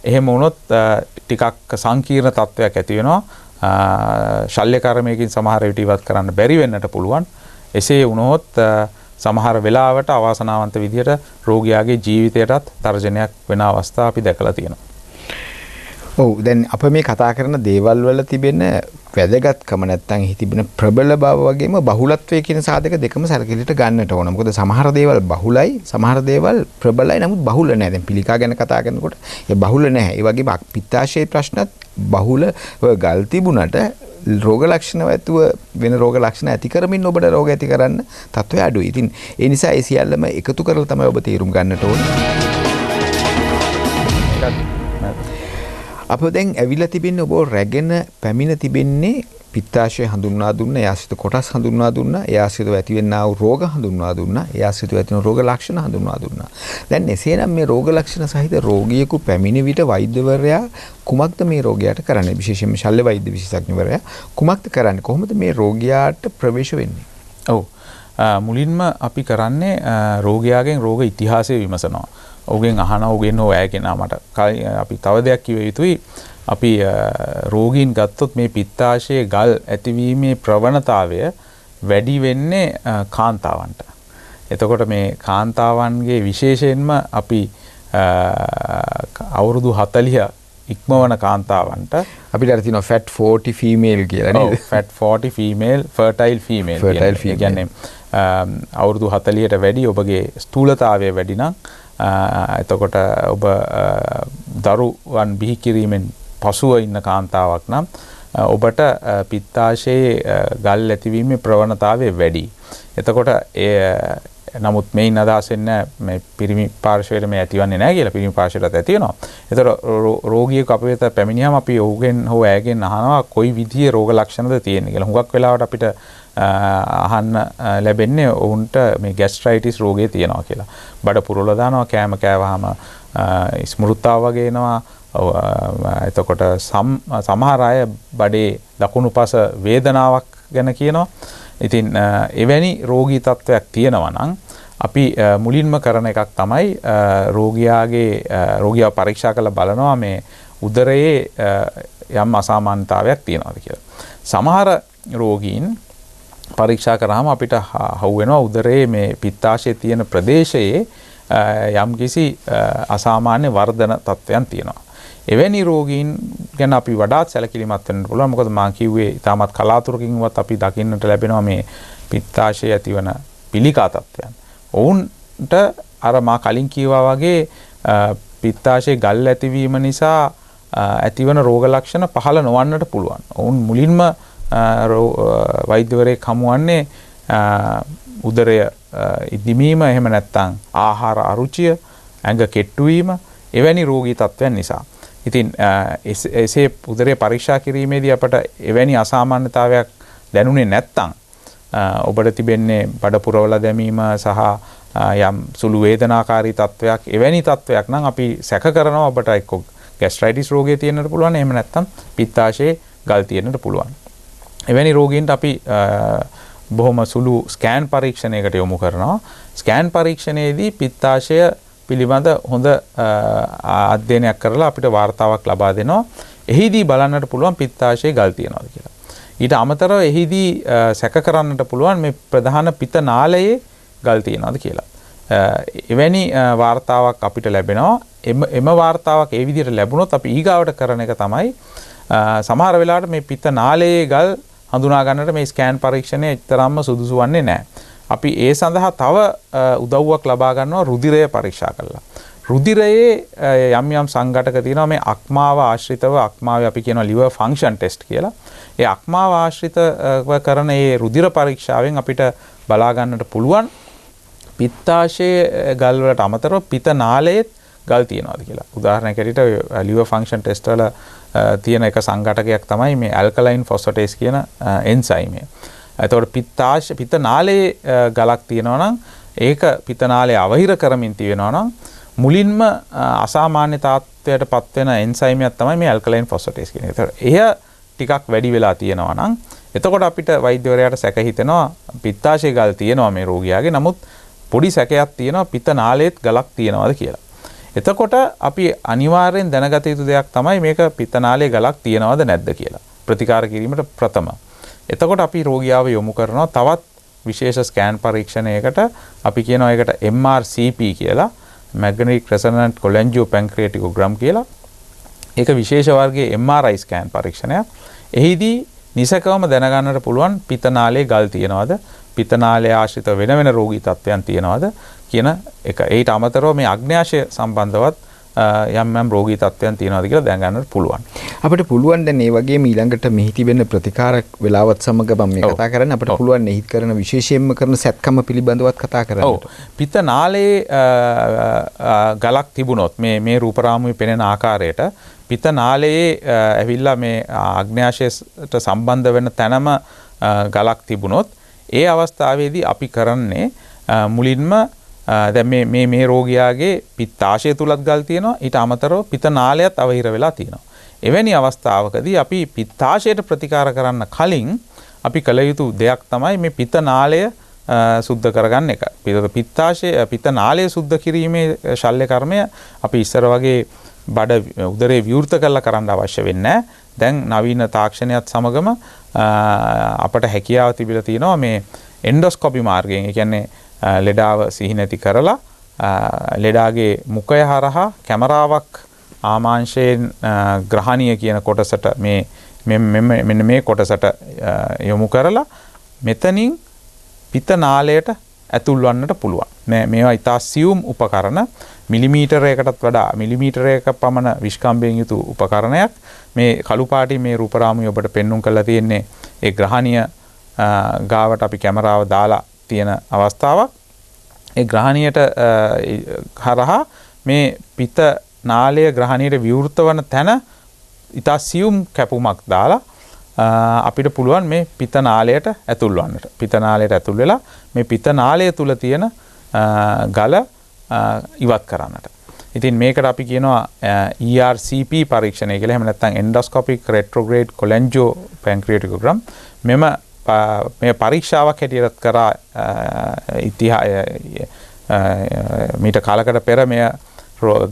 එහෙම වුණොත් ටිකක් සංකීර්ණ තත්ත්වයක් ඇති වෙනවා. ශල්‍ය කර්මයකින් සමහර විට ඉවත් කරන්න බැරි වෙන්නට පුළුවන්. එසේ වුණොත් සමහර වෙලාවට අවාසනාවන්ත විදිහට රෝගියාගේ ජීවිතයටත් තර්ජනයක් වෙන අවස්ථා අපි දැකලා තියෙනවා. ඔව්, දැන් අප මේ කතා කරන දේවල් වල තිබෙන වැදගත්කම නැත්නම් එහි තිබෙන ප්‍රබල බව වගේම බහුලත්වයේ කියන සාධක දෙකම සැලකිලිට ගන්නට ඕන. මොකද සමහර දේවල් බහුලයි, සමහර දේවල් ප්‍රබලයි, නමුත් බහුල නැහැ. දැන් පිළිකා ගැන කතා කරනකොට ඒ බහුල නැහැ. ඒ වගේම පිත්තාශය ප්‍රශ්නත් බහුල ගල් තිබුණට රෝග ලක්ෂණ ඇතුව වෙන රෝග ලක්ෂණ ඇති කරමින් ඔබට රෝග ඇති කරන්න තත්ත්වය අඩුයි. ඉතින් ඒ නිසා ඒ සියල්ලම එකතු කරලා තමයි ඔබ තේරුම් ගන්නට ඕනේ. අප දැන් ඇවිල්ලා තිබෙන්නේ ඔබ රැගෙන පැමිණ තිබෙන්නේ පිත්තාශය හඳුන්වා දුන්න, ඒ ආශ්‍රිත කොටස් හඳුන්වා දුන්නා, ඒ ආශ්‍රිතව ඇතිවෙනා වූ රෝග හඳුන්වා දුන්නා, ඒ ආශ්‍රිතව ඇතිවන රෝග ලක්ෂණ හඳුන්වා දුන්නා. දැන් එසේනම් මේ රෝග ලක්ෂණ සහිත රෝගියෙකු පැමිණි විට වෛද්‍යවරයා කුමක්ද මේ රෝගියාට කරන්නේ? විශේෂයෙන්ම ශල්‍ය වෛද්‍ය විශේෂඥවරයා කුමක්ද කරන්නේ? කොහොමද මේ රෝගියාට ප්‍රවේශ වෙන්නේ? ඔව්. මුලින්ම අපි කරන්නේ රෝගියාගෙන් රෝග ඉතිහාසය විමසනවා. ඔහුගෙන් අහනවා, ඔහුගෙන් හෝ ඇයගෙන් මට අපි තව දෙයක් කිව යුතුයි. අපි රෝගීන් ගත්තොත් මේ පිත්තාශයේ ගල් ඇතිවීමේ ප්‍රවණතාවය වැඩි වෙන්නේ කාන්තාවන්ට. එතකොට මේ කාන්තාවන්ගේ විශේෂයෙන්ම අපි අවුරුදු 40 ඉක්මවන කාන්තාවන්ට අපිට අර තියෙනවා fat 40 female කියලා නේද? fat 40 female, fertile female. ඒ කියන්නේ අවුරුදු 40ට වැඩි ඔබගේ ස්ථූලතාවය වැඩි නම්, එතකොට ඔබ දරුවන් බිහි කිරීමෙන් පසුව ඉන්න කාන්තාවක් නම් ඔබට පිත්තාශයේ ගල් ඇතිවීමේ ප්‍රවණතාවය වැඩි. එතකොට නමුත් මේන් අදහස් වෙන්නේ මේ පිරිමි පාර්ශවයට මේ ඇතිවන්නේ නැහැ කියලා. පිරිමි පාර්ශවයටත් ඇති වෙනවා. එතකොට රෝගියෙකු අපේ වෙත පැමිණියාම අපි ඔහුගෙන් හෝ ඇයගෙන් අහනවා කොයි විදිහේ රෝග ලක්ෂණද තියෙන්නේ කියලා. හුඟක් වෙලාවට අපිට අහන්න ලැබෙන්නේ ඔවුන්ට මේ ગેස්ට්‍රයිටිස් රෝගය තියෙනවා කියලා. බඩ පුරවලා දානවා, කෑම කෑවහම ස්මෘතාව වගේ එනවා. එතකොට සමහර අය බඩේ දකුණු පස වේදනාවක් ගැන කියනවා. ඉතින් එවැනි රෝගී තත්ත්වයක් තියෙනවා නම් අපි මුලින්ම කරන එකක් තමයි රෝගියාව පරීක්ෂා කරලා බලනවා මේ උදරයේ යම් අසාමාන්‍යතාවයක් තියෙනවද කියලා. සමහර රෝගීන් පරීක්ෂා කරාම අපිට හවු වෙනවා උදරයේ මේ පිත්තාශයේ තියෙන ප්‍රදේශයේ යම්කිසි අසාමාන්‍ය වර්ධන තත්ත්වයන් තියෙනවා. එවැනි රෝගීන් ගැන අපි වඩාත් සැලකිලිමත් වෙන්න පුළුවන්. මොකද මම කිව්වේ තාමත් කලාතුරකින්වත් අපි දකින්නට ලැබෙනවා මේ පිත්තාශයේ ඇතිවන පිළිකා තත්ත්වයන්. ඔවුන්ට අර මා කලින් කිව්වා වගේ පිත්තාශයේ ගල් ඇතිවීම නිසා ඇතිවන රෝග ලක්ෂණ පහළ නොවන්නට පුළුවන්. ඔවුන් මුලින්ම වෛද්‍යවරයෙක් හමුවන්නේ උදරය ඉදිමීම එහෙම නැත්නම් ආහාර අරුචිය, ඇඟ කෙට්ටු වීම එවැනි රෝගී තත්ත්වයන් නිසා. ඉතින් එසේ උදරය පරීක්ෂා කිරීමේදී අපට එවැනි අසාමාන්‍යතාවයක් දැනුනේ නැත්නම් ඔබට තිබෙන්නේ බඩ පුරවලා දැමීම සහ යම් සුළු වේදනාකාරී තත්ත්වයක් එවැනි තත්ත්වයක් නම් අපි සැක කරනවා ඔබට එක්ක ગેස්ට්‍රයිටිස් රෝගය තියෙන්නට පුළුවන් එහෙම නැත්නම් පිත්තාශයේ ගල් තියෙන්නට පුළුවන්. එවැනි රෝගීන්ට අපි බොහොම සුළු ස්කෑන් පරීක්ෂණයකට යොමු කරනවා. ස්කෑන් පරීක්ෂණයේදී පිත්තාශය පිළිබඳ හොඳ අධ්‍යයනයක් කරලා අපිට වාර්තාවක් ලබා දෙනවා. එහිදී බලන්නට පුළුවන් පිත්තාශයේ ගල් තියෙනවද කියලා. ඊට අමතරව එහිදී සැක කරන්නට පුළුවන් මේ ප්‍රධාන පිත්ත නාලයේ ගල් තියෙනවද කියලා. එවැනි වාර්තාවක් අපිට ලැබෙනවා. එම වාර්තාවක් ඒ විදිහට ලැබුණොත් අපි ඊගාවට කරන එක තමයි සමහර වෙලාවට මේ පිත්ත නාලයේ ගල් හඳුනා ගන්නට මේ ස්කෑන් පරීක්ෂණය එතරම්ම සුදුසු වන්නේ නැහැ. අපි ඒ සඳහා තව උදව්වක් ලබා ගන්නවා රුධිරය පරීක්ෂා කරලා. රුධිරයේ යම් යම් සංඝටක තියෙනවා මේ අක්මාව ආශ්‍රිතව අක්මාවේ අපි කියනවා liver function test කියලා. ඒ අක්මාව ආශ්‍රිතව කරන මේ රුධිර පරීක්ෂාවෙන් අපිට බලා ගන්නට පුළුවන් පිත්තාශයේ ගල් වලට අමතරව පිත නාලයේ ගල් තියනවාද කියලා. උදාහරණයක් ඇරෙට liver function test වල තියෙන එක සංඝටකයක් තමයි මේ alkaline phosphatase කියන එන්සයිම. එතකොට පිත්ත නාලයේ ගලක් තියෙනවා නම් ඒක පිත්ත නාලය අවහිර කරමින් තියෙනවා නම් මුලින්ම අසාමාන්‍ය තාත්වයට පත්වෙන එන්සයිමයක් තමයි මේ alkaline phosphatase කියන එක. ඒතකොට එය ටිකක් වැඩි වෙලා තියෙනවා නම් එතකොට අපිට වෛද්‍යවරයාට සැක හිතෙනවා පිත්තාශයේ ගල් තියෙනවා මේ රෝගියාගේ. නමුත් පොඩි සැකයක් තියෙනවා පිත්ත නාලයේත් ගලක් තියෙනවද කියලා. එතකොට අපි අනිවාර්යෙන් දැනගත යුතු දෙයක් තමයි මේක පිත්ත නාලයේ ගලක් තියෙනවද නැද්ද කියලා. ප්‍රතිකාර කිරීමට ප්‍රථම. එතකොට අපි රෝගියාව යොමු කරනවා තවත් විශේෂ ස්කෑන් පරීක්ෂණයකට. අපි කියනවා ඒකට MRCP කියලා. Magnetic Resonant Cholangiopancreaticogram කියලා. ඒක විශේෂ වර්ගයේ MRI ස්කෑන් පරීක්ෂණයක්. එහිදී නිසකවම දැනගන්නට පුළුවන් පිත්ත නාලයේ ගල් තියෙනවද, පිත්ත නාලය ආශ්‍රිත වෙන වෙන රෝගී තත්ත්වයන් තියෙනවද කියන එක. ඊට අමතරව මේ අග්න්‍යාශය සම්බන්ධවත් යම් යම් රෝගී තත්ත්වයන් තියෙනවද කියලා දැනගන්නට පුළුවන්. අපිට පුළුවන් දැන් මේ වගේම ඊළඟට මෙහි තිබෙන ප්‍රතිකාර වෙලාවත් සමග මම මේ කතා කරන්නේ අපිට පුළුවන් එහි කරන විශේෂයෙන්ම කරන සැත්කම පිළිබඳවත් කතා කරන්න. ඔව්. පිත්ත නාලයේ ගලක් තිබුණොත් මේ රූපරාමුවේ පෙනෙන ආකාරයට පිත්ත නාලයේ ඇවිල්ලා මේ අග්න්‍යාශයට සම්බන්ධ වෙන තැනම ගලක් තිබුණොත් ඒ අවස්ථාවේදී අපි කරන්නේ මුලින්ම දැන් මේ රෝගියාගේ පිත්තාශය තුලත් ගල් තියෙනවා. ඊට අමතරව පිත්ත නාලයත් අවහිර වෙලා තියෙනවා. එවැනි අවස්ථාවකදී අපි පිත්තාශයට ප්‍රතිකාර කරන්න කලින් අපි කළ යුතු දෙයක් තමයි මේ පිත්ත නාලය සුද්ධ කරගන්න එක. පිත්ත නාලය සුද්ධ කිරීමේ ශල්‍ය කර්මය අපි ඉස්සර වගේ බඩ උදරේ විවෘත කරලා කරන්න අවශ්‍ය වෙන්නේ නැහැ. දැන් නවීන තාක්ෂණයත් සමගම අපට හැකියාව තිබිලා තියෙනවා මේ එන්ඩොස්කොපි මාර්ගයෙන්. ඒ කියන්නේ ලෙඩාව සිහි නැති කරලා ලෙඩාගේ මුඛය හරහා කැමරාවක් ආමාංශයෙන් ග්‍රහණීය කියන කොටසට මෙන්න මේ කොටසට යොමු කරලා මෙතනින් පිත්ත නාලයට ඇතුල් වන්නට පුළුවන්. මේවා ඉතා සියුම් උපකරණ මිලිමීටරයකටත් වඩා මිලිමීටරයක පමණ විශ්කම්භයෙන් යුතු උපකරණයක්. මේ කළු පාටි මේ රූපරාමුව ඔබට පෙන්වුම් කරලා තියෙන්නේ ඒ ග්‍රහණීය ගාවට අපි කැමරාව දාලා තියෙන අවස්ථාවක්. ඒ ග්‍රහණියට හරහා මේ පිත්ත නාලය ග්‍රහණියට විවෘත වන තැන ඉතා සියුම් කැපුමක් දාලා අපිට පුළුවන් මේ පිත්ත නාලයට ඇතුල් වන්නට. පිත්ත නාලයට ඇතුල් වෙලා මේ පිත්ත නාලය තුල තියෙන ගල ඉවත් කරන්නට. ඉතින් මේකට අපි කියනවා ERCP පරීක්ෂණය කියලා. එහෙම නැත්නම් endoscopic retrograde cholangiopancreaticogram. මේ පරීක්ෂාවක් හැටියට කරා මීට කාලකට පෙර මෙය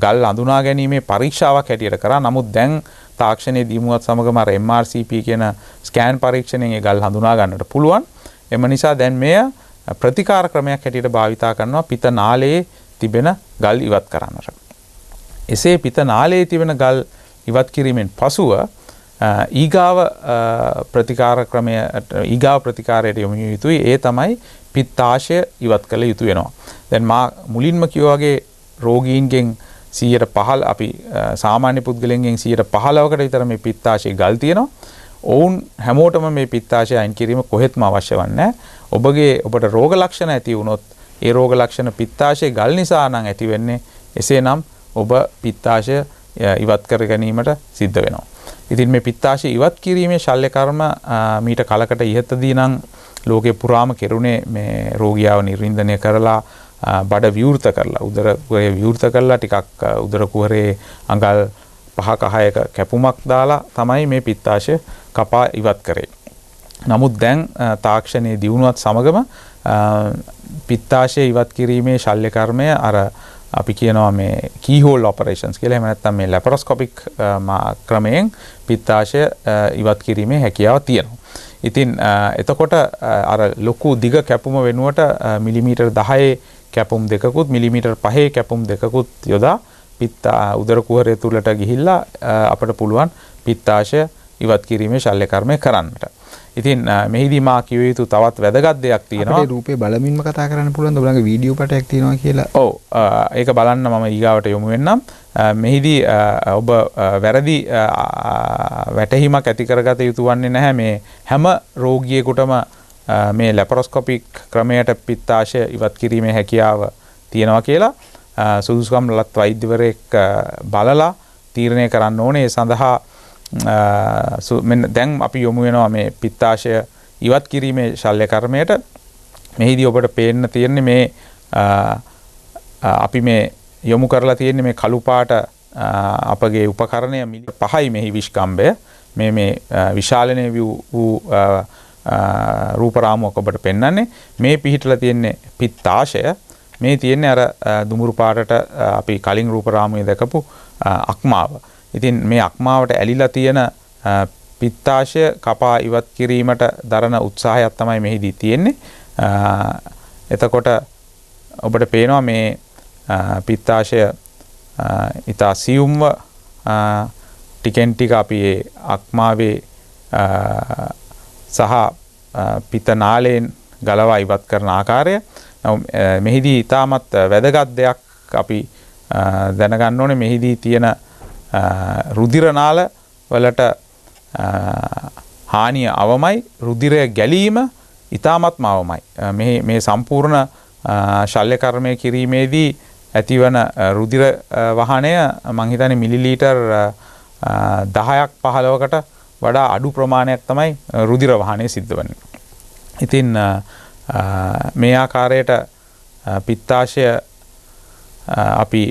ගල් අඳුනා ගැනීමේ පරීක්ෂාවක් හැටියට කරා. නමුත් දැන් තාක්ෂණයේ දියුණුවත් සමගම අර MRCP කියන ස්කෑන් පරීක්ෂණයෙන් ඒ ගල් හඳුනා ගන්නට පුළුවන්. එම නිසා දැන් මෙය ප්‍රතිකාර ක්‍රමයක් හැටියට භාවිතා කරනවා පිත්ත නාලයේ තිබෙන ගල් ඉවත් කරන්නට. එසේ පිත්ත නාලයේ තිබෙන ගල් ඉවත් කිරීමෙන් පසුව ඊගාව ප්‍රතිකාරයට යොමු යුතුයි. ඒ තමයි පිත්තාශය ඉවත් කළ යුතු වෙනවා. දැන් මා මුලින්ම කිව්වා වගේ රෝගීන්ගෙන් 115 අපි සාමාන්‍ය පුද්ගලයන්ගෙන් 15%කට විතර මේ පිත්තාශය ගල් තියෙනවා. ඔවුන් හැමෝටම මේ පිත්තාශය අයින් කිරීම කොහෙත්ම අවශ්‍ය වන්නේ නැහැ. ඔබට රෝග ලක්ෂණ ඇති වුණොත් ඒ රෝග ලක්ෂණ පිත්තාශය ගල් නිසා නම් ඇති වෙන්නේ. එසේනම් ඔබ පිත්තාශය ඉවත් කර ගැනීමට සිද්ධ වෙනවා. ඉතින් මේ පිත්තාශය ඉවත් කිරීමේ ශල්‍ය කර්ම මීට කලකට ඉහතදී නම් ලෝකේ පුරාම කෙරුණේ මේ රෝගියාව නිර්වින්දනය කරලා බඩ විවෘත කරලා උදර කුහරය විවෘත කරලා ටිකක් උදර කුහරේ අඟල් 5ක 6ක කැපුමක් දාලා තමයි මේ පිත්තාශය කපා ඉවත් කරේ. නමුත් දැන් තාක්ෂණයේ දියුණුවත් සමගම පිත්තාශය ඉවත් කිරීමේ ශල්‍ය කර්මය අර අපි කියනවා මේ කීහෝල් ඔපරේෂන්ස් කියලා. එහෙම නැත්නම් මේ ලැපරොස්කොපික් ක්‍රමයෙන් පිත්තාශය ඉවත් කිරීමේ හැකියාව තියෙනවා. ඉතින් එතකොට අර ලොකු දිග කැපුම වෙනුවට මිලිමීටර් 10 කැපුම් දෙකකුත් මිලිමීටර් 5 කැපුම් දෙකකුත් යොදා උදර කුහරය තුලට ගිහිල්ලා අපිට පුළුවන් පිත්තාශය ඉවත් කිරීමේ ශල්‍ය කර්මය කරන්නට. ඉතින් මෙහිදී මා කිව යුතු තවත් වැදගත් දෙයක් තියෙනවා. අපේ රූපේ බලමින්ම කතා කරන්න පුළුවන්. ඔයගොල්ලන්ගේ වීඩියෝ පටයක් තියෙනවා කියලා. ඔව් ඒක බලන්න මම ඊගාවට යොමු වෙන්නම්. මෙහිදී ඔබ වැරදි වැටහීමක් ඇති කරගත යුතු වන්නේ නැහැ. මේ හැම රෝගියෙකුටම මේ ලැපරොස්කොපික් ක්‍රමයට පිත්තාශය ඉවත් කිරීමේ හැකියාව තියෙනවා කියලා සුදුසුකම් ලත් වෛද්‍යවරයෙක් බලලා තීරණය කරන්න ඕනේ. ඒ සඳහා දැන් අපි යොමු වෙනවා මේ පිත්තාශය ඉවත් කිරීමේ ශල්‍ය කර්මයට. මෙහිදී ඔබට පේන්න තියෙන්නේ මේ අපි මේ යොමු කරලා තියෙන්නේ මේ කළු පාට අපගේ උපකරණය මිලි 5යි මෙහි විශ්කම්භය. මේ විශාලනය වූ රූප රාමුවක් ඔබට පෙන්වන්නේ. මේ පිහිටලා තියෙන්නේ පිත්තාශය. මේ තියෙන්නේ අර දුමුරු පාටට අපි කලින් රූප රාමුවේ දැකපු අක්මාව. ඉතින් මේ අක්මාවට ඇලිලා තියෙන පිත්තාශය කපා ඉවත් කිරීමට දරන උත්සාහයක් තමයි මෙහිදී තියෙන්නේ. එතකොට ඔබට පේනවා මේ පිත්තාශය ඉතා සියුම්ව ටිකෙන් ටික අපි ඒ අක්මාවේ සහ පිත්ත නාලයෙන් ගලවා ඉවත් කරන ආකාරය. මෙහිදී ඉතාමත් වැදගත් දෙයක් අපි දැනගන්න ඕනේ. මෙහිදී තියෙන රුධිර නාල වලට හානිය අවමයි. රුධිරය ගැලීම ඉතාමත්ම අවමයි. මේ සම්පූර්ණ ශල්‍ය කර්මය කිරීමේදී ඇතිවන රුධිර වහනය මං හිතන්නේ මිලිලීටර් 10ක් 15කට වඩා අඩු ප්‍රමාණයක් තමයි රුධිර වහනය සිද්ධ වෙන්නේ. ඉතින් මේ ආකාරයට පිත්තාශය අපි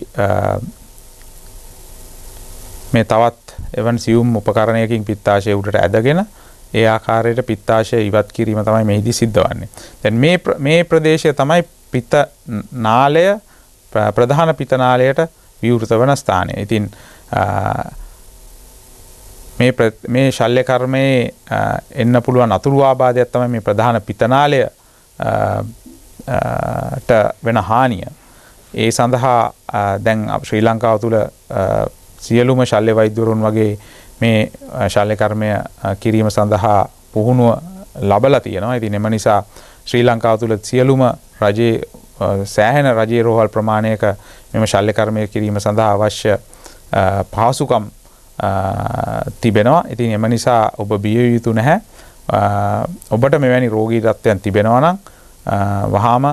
මේ තවත් එවන් සියුම් උපකරණයකින් පිත්තාශය උඩට ඇදගෙන ඒ ආකාරයට පිත්තාශය ඉවත් කිරීම තමයි මෙහිදී සිද්ධ වන්නේ. දැන් මේ ප්‍රදේශය තමයි පිත්ත නාලය ප්‍රධාන පිත්ත නාලයට විවෘත වන ස්ථානය. ඉතින් මේ ශල්‍ය කර්මයේ එන්න පුළුවන් අතුරු ආබාධයක් තමයි මේ ප්‍රධාන පිත්ත නාලයට වෙන හානිය. ඒ සඳහා දැන් ශ්‍රී ලංකාව තුළ සියලුම ශල්‍ය වෛද්‍යවරුන් වගේ මේ ශල්‍ය කර්මය කිරීම සඳහා පුහුණුව ලබලා තියෙනවා. ඉතින් එම නිසා ශ්‍රී ලංකාව තුළ සියලුම රජයේ සෑහෙන රජයේ රෝහල් ප්‍රමාණයක මෙම ශල්‍ය කර්මය කිරීම සඳහා අවශ්‍ය පහසුකම් තිබෙනවා. ඉතින් එම නිසා ඔබ බිය යුතු නැහැ. ඔබට මෙවැනි රෝගී තත්ත්වයන් තිබෙනවා නම් වහාම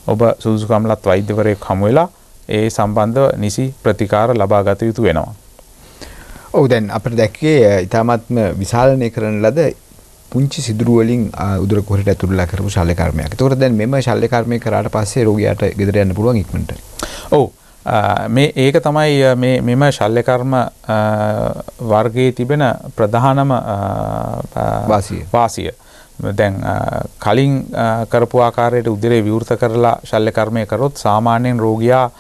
ඔබ සුදුසුකම්ලත් වෛද්‍යවරයෙක් හමු වෙලා ඒ සම්බන්ධව නිසි ප්‍රතිකාර ලබා ගත යුතු වෙනවා. ඔව් දැන් අපිට දැක්කේ ඊටාත්ම විශාලනය කරන ලද පුංචි සිදුරු වලින් උදර කුහරයට ඇතුල්ලා කරපු ශල්‍ය කර්මයක්. ඒතකොට දැන් මෙම ශල්‍ය කර්මය කරාට පස්සේ රෝගියාට ගෙදර යන්න පුළුවන් ඉක්මනට. ඔව්. ඒක තමයි මෙම ශල්‍ය කර්ම වර්ගයේ තිබෙන ප්‍රධානම වාසිය. දැන් කලින් කරපු ආකාරයට උදරේ විවෘත කරලා ශල්‍ය කර්මය කරොත් සාමාන්‍යයෙන් රෝගියා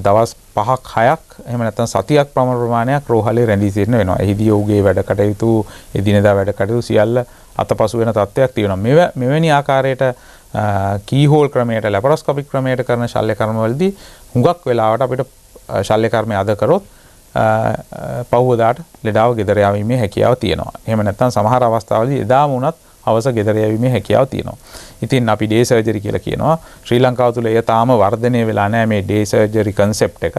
දවස් 5ක් 6ක් එහෙම නැත්නම් සතියක් ප්‍රමාණයක් රෝහලේ රැඳී සිටින්න වෙනවා. එහිදී ඔහුගේ වැඩ කටයුතු එදිනෙදා වැඩ කටයුතු සියල්ල අතපසු වෙන තත්ත්වයක් තියෙනවා. මෙවැනි ආකාරයට කීහෝල් ක්‍රමයට ලැපරොස්කොපික් ක්‍රමයට කරන ශල්‍ය කර්මවලදී හුඟක් වෙලාවට අපිට ශල්‍ය කර්මය අද කරොත් පහුවදාට ලෙඩාව ගෙදර යාමීමේ හැකියාව තියෙනවා. එහෙම නැත්නම් සමහර අවස්ථාවලදී එදාම වුණත් හවස ගෙදර යැවීමේ හැකියාව තියෙනවා. ඉතින් අපි ඩේ සර්ජරි කියලා කියනවා. ශ්‍රී ලංකාව තුළ එය තාම වර්ධනය වෙලා නැහැ මේ ඩේ සර්ජරි කන්සෙප්ට් එක.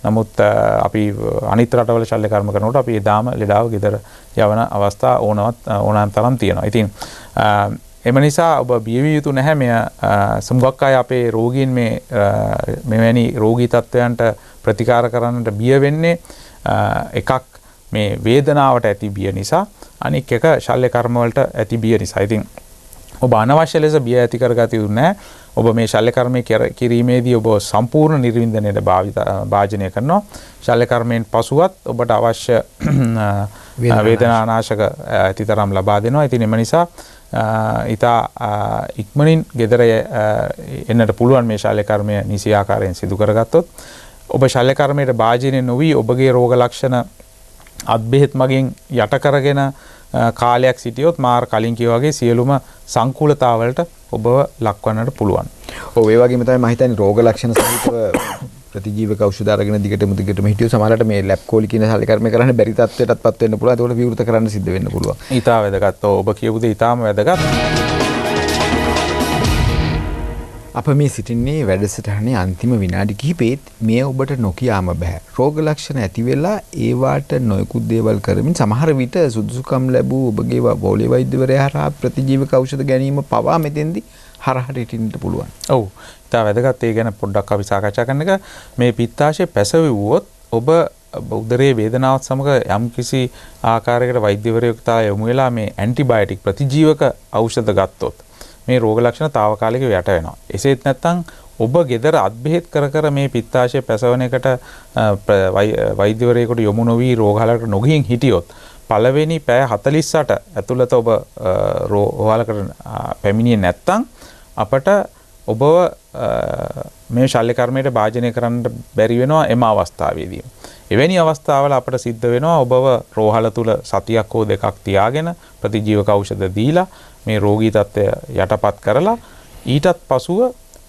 නමුත් අපි අනිත් රටවල ශල්‍ය කර්ම කරනකොට අපි එදාම ලෙඩාව ගෙදර යවන අවස්ථා ඕනෑම තරම් තියෙනවා. ඉතින් එම නිසා ඔබ බියවිය යුතු නැහැ මෙය සමුගක් අය අපේ රෝගීන් මෙවැනි රෝගී තත්ත්වයන්ට ප්‍රතිකාර කරන්නට බිය වෙන්නේ එකක් මේ වේදනාවට ඇති බිය නිසා අනික් එක ශල්‍ය කර්ම වලට ඇති බිය නිසා. ඉතින් ඔබ අනවශ්‍ය ලෙස බිය ඇති කරගත යුතු නැහැ. ඔබ මේ ශල්‍ය කර්මය කිරීමේදී ඔබ සම්පූර්ණ නිර්වින්දනයට භාජනය කරනවා. ශල්‍ය කර්මයෙන් පසුවත් ඔබට අවශ්‍ය වේදනානාශක ඇතිතරම් ලබා දෙනවා. ඉතින් එම නිසා ඉතා ඉක්මනින් ගෙදර එන්නට පුළුවන් මේ ශල්‍ය කර්මය නිසි ආකාරයෙන් සිදු කරගත්තොත්. ඔබ ශල්‍ය කර්මයට භාජනය නොවී ඔබගේ රෝග ලක්ෂණ අත්බෙහෙත් මගින් යට කරගෙන කාලයක් සිටියොත් මාර කලින් කිව්වා වගේ සියලුම සංකූලතාවලට ඔබව ලක්වන්නට පුළුවන්. ඔව් ඒ වගේම තමයි මම හිතන්නේ රෝග ලක්ෂණ සහිතව ප්‍රතිජීවක ඖෂධ අරගෙන දිගටම හිටියොත් සමහරවිට මේ ලැබ් කෝලි කියන ශල්‍ය කර්මය කරන්න බැරි තත්ත්වයටත්පත් වෙන්න පුළුවන්. ඒකට විවෘත කරන්න සිද්ධ වෙන්න පුළුවන්. ඊටා වැදගත්. ඔබ කියපු දේ ඊටාම වැදගත්. අප මේ සිටින්නේ වැඩසටහනේ අන්තිම විනාඩි කිහිපෙත් මේ ඔබට නොකියාම බෑ. රෝග ලක්ෂණ ඇති වෙලා ඒවාට නොයෙකුත් දේවල් කරමින් සමහර විට සුදුසුකම් ලැබූ ඔබගේ බෝලේ වෛද්‍යවරයා හරහා ප්‍රතිජීවක ඖෂධ ගැනීම පවා මෙතෙන්දී හරහට ඉටින්නට පුළුවන්. ඔව්. ඉතින් වැදගත් ඒ ගැන පොඩ්ඩක් අපි සාකච්ඡා කරන එක. මේ පිත්තාශය පැසවුවොත් ඔබ උදරයේ වේදනාවත් සමග යම්කිසි ආකාරයකට වෛද්‍යවරයෙකුට යොමු වෙලා මේ ඇන්ටිබයොටික් ප්‍රතිජීවක ඖෂධ ගත්තොත් මේ රෝග ලක්ෂණ తాවකාලිකව යට වෙනවා. එසේත් නැත්නම් ඔබ ගෙදර අත්බෙහෙත් කර මේ පිත්තාශය පැසවන එකට වෛද්‍යවරයෙකුට යොමු නොවි රෝගහලකට නොගින් හිටියොත් පළවෙනි පැය 48 ඇතුළත ඔබ රෝගහලකට පැමිණියේ නැත්නම් අපට ඔබව මේ ශල්‍ය කර්මයට භාජනය කරන්න බැරි වෙනවා එම අවස්ථාවේදී. එවැනි අවස්ථාවල අපට සිද්ධ වෙනවා ඔබව රෝහල තුල සතියක් හෝ දෙකක් තියාගෙන ප්‍රතිජීවක ඖෂධ දීලා මේ රෝගී තත්ත්වය යටපත් කරලා ඊටත් පසුව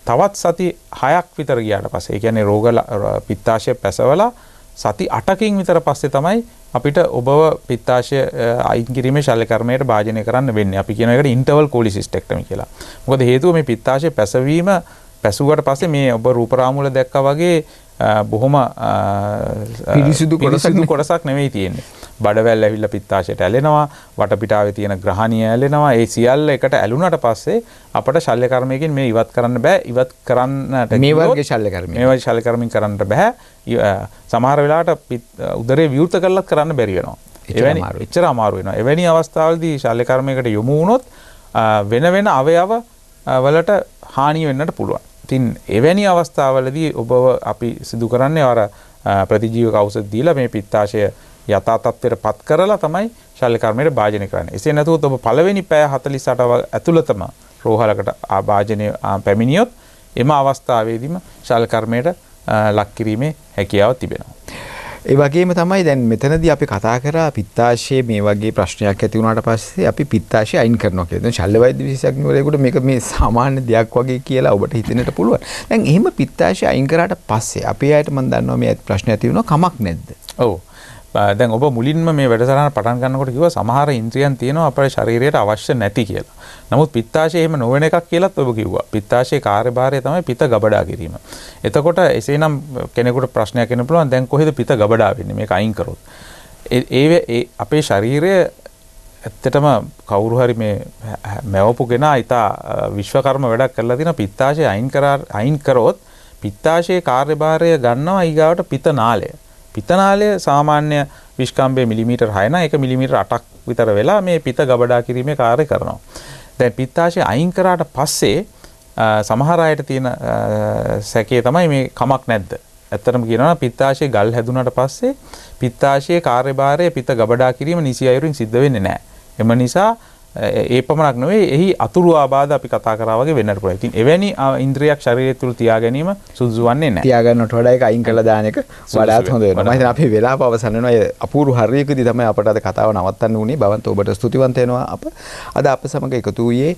තවත් සති 6ක් විතර ගියාට පස්සේ ඒ කියන්නේ රෝග පිත්තාශය පැසවලා සති 8කින් විතර පස්සේ තමයි අපිට ඔබව පිත්තාශය අයින් කිරීමේ ශල්‍ය කර්මයට භාජනය කරන්න වෙන්නේ. අපි කියන එකට ඉන්ටර්වල් කොලිසිස්ටෙක්ටමි කියලා. මොකද හේතුව මේ පිත්තාශය පැසුවට පස්සේ මේ ඔබ රූපරාමුල දැක්කා වගේ බොහොම පිරිසිදු කොටසක් නෙවෙයි තියෙන්නේ. බඩවැල් ඇවිල්ලා පිත්තාශයට ඇලෙනවා, වටපිටාවේ තියෙන ග්‍රහණිය ඇලෙනවා. ඒ සියල්ල එකට ඇලුනට පස්සේ අපට ශල්‍ය කර්මයකින් මේ ඉවත් කරන්න බෑ. ඉවත් කරන්නට මේ වර්ගයේ ශල්‍ය කර්මය. මේ වගේ ශල්‍ය කර්මෙන් කරන්න බෑ. සමහර වෙලාවට උදරේ විවෘත කරලත් කරන්න බැරි වෙනවා. එච්චර අමාරු වෙනවා. එවැනි අවස්ථාවලදී ශල්‍ය කර්මයකට යොමු වුණොත් වෙන අවයව වලට හානිය වෙන්නට පුළුවන්. ඉතින් එවැනි අවස්ථාවලදී ඔබව අපි සිදු කරන්නේ අර ප්‍රතිජීවක ඖෂධ දීලා මේ පිත්තාශය යථා තත්ත්වයට පත් කරලා තමයි ශල්‍ය කර්මයට භාජනය කරන්නේ. එසේ නැතුව ඔබ පළවෙනි පැය 48 ඇතුළතම රෝහලකට භාජනය පැමිණියොත් එම අවස්ථාවේදීම ශල්‍ය කර්මයට ලක් කිරීමේ හැකියාව තිබෙනවා. ඒ වගේම තමයි දැන් මෙතනදී අපි කතා කරා පිත්තාශයේ මේ වගේ ප්‍රශ්නයක් ඇති වුණාට පස්සේ අපි පිත්තාශය අයින් කරනවා කියලා. දැන් ශල්‍ය වෛද්‍ය විශේෂඥවරයෙකුට මේක මේ සාමාන්‍ය දෙයක් වගේ කියලා ඔබට හිතෙන්නට පුළුවන්. දැන් එහෙම පිත්තාශය අයින් කරාට පස්සේ අපේ අයට මම දන්නවා මේ ප්‍රශ්න ඇති වෙනවා කමක් නැද්ද? ඔව්. දැන් ඔබ මුලින්ම මේ වැඩසටහන පටන් ගන්නකොට කිව්වා සමහර ඉන්ද්‍රියන් තියෙනවා අපේ ශරීරයට අවශ්‍ය නැති කියලා. නමුත් පිත්තාශය එහෙම නොවන එකක් කියලාත් ඔබ කිව්වා. පිත්තාශයේ කාර්යභාරය තමයි පිත ගබඩා කිරීම. එතකොට එසේනම් කෙනෙකුට ප්‍රශ්නයක් එන්න පුළුවන් දැන් කොහෙද පිත ගබඩා වෙන්නේ මේක අයින් කරොත්. ඒ අපේ ශරීරය ඇත්තටම කවුරු හරි මේ මැවපු කෙනා ඊට විශ්වකර්ම වැඩක් කරලා තියෙන පිත්තාශය අයින් කරොත් පිත්තාශයේ කාර්යභාරය ගන්නවා ඊගාවට පිතනාලය. පිතනාලය සාමාන්‍ය විස්කම්බේ මිලිමීටර් 6 නා 1 මිලිමීටර් 8ක් විතර වෙලා මේ පිත ගබඩා කිරීමේ කාර්යය කරනවා. දැන් පිත්තාශය අයින් කරාට පස්සේ සමහර අයට තියෙන සැකේ තමයි මේ කමක් නැද්ද? ඇත්තටම කියනවා පිත්තාශයේ ගල් හැදුනට පස්සේ පිත්තාශයේ කාර්යභාරය පිත ගබඩා කිරීම නිසි අයුරින් සිද්ධ වෙන්නේ නැහැ. එම නිසා ඒ පමණක් නෙවෙයි එහි අතුරු ආබාධ අපි කතා කරා වගේ වෙන්නට පුළුවන්. ඉතින් එවැනි ඉන්ද්‍රියක් ශරීරය තුල තියා ගැනීම සුදුසු වන්නේ නැහැ. තියාගන්නට වඩා ඒක අයින් කරලා දාන එක වඩාත් හොඳ වෙනවා. මම හිතන්නේ අපේ වෙලාව අවසන් වෙනවා. ඒ අපූර්ව හරියකදී තමයි අපට අද කතාව නවත්තන්න උනේ. බවන්ත ඔබට ස්තුතිවන්ත වෙනවා අප. අද අප සමග එකතු වූයේ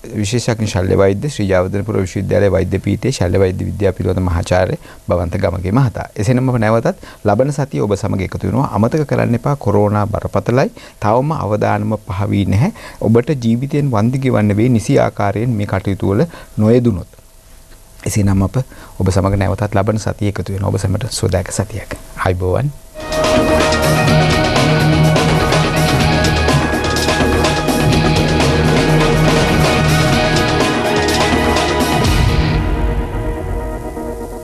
විශේෂඥ ශල්‍ය වෛද්‍ය ශ්‍රී ජයවර්ධනපුර විශ්වවිද්‍යාලයේ වෛද්‍ය පීඨයේ ශල්‍ය වෛද්‍ය විද්‍යා පිළිබඳ මහාචාර්ය බවන්ත ගමගේ මහතා. එසේනම් අප නැවතත් ලබන සතිය ඔබ සමග එකතු වෙනවා. අමතක කරන්න එපා කොරෝනා බරපතලයි. තවම අවදානම පහ වී නැහැ. ඔබට ජීවිතයෙන් වන්දි ගෙවන්න වෙයි නිසි ආකාරයෙන් මේ කටයුතු වල නොයෙදුනොත්. එසේනම් අප ඔබ සමග නැවතත් ලබන සතිය එකතු වෙනවා. ඔබ සැමට සුවදායක සතියක්. ආයුබෝවන්.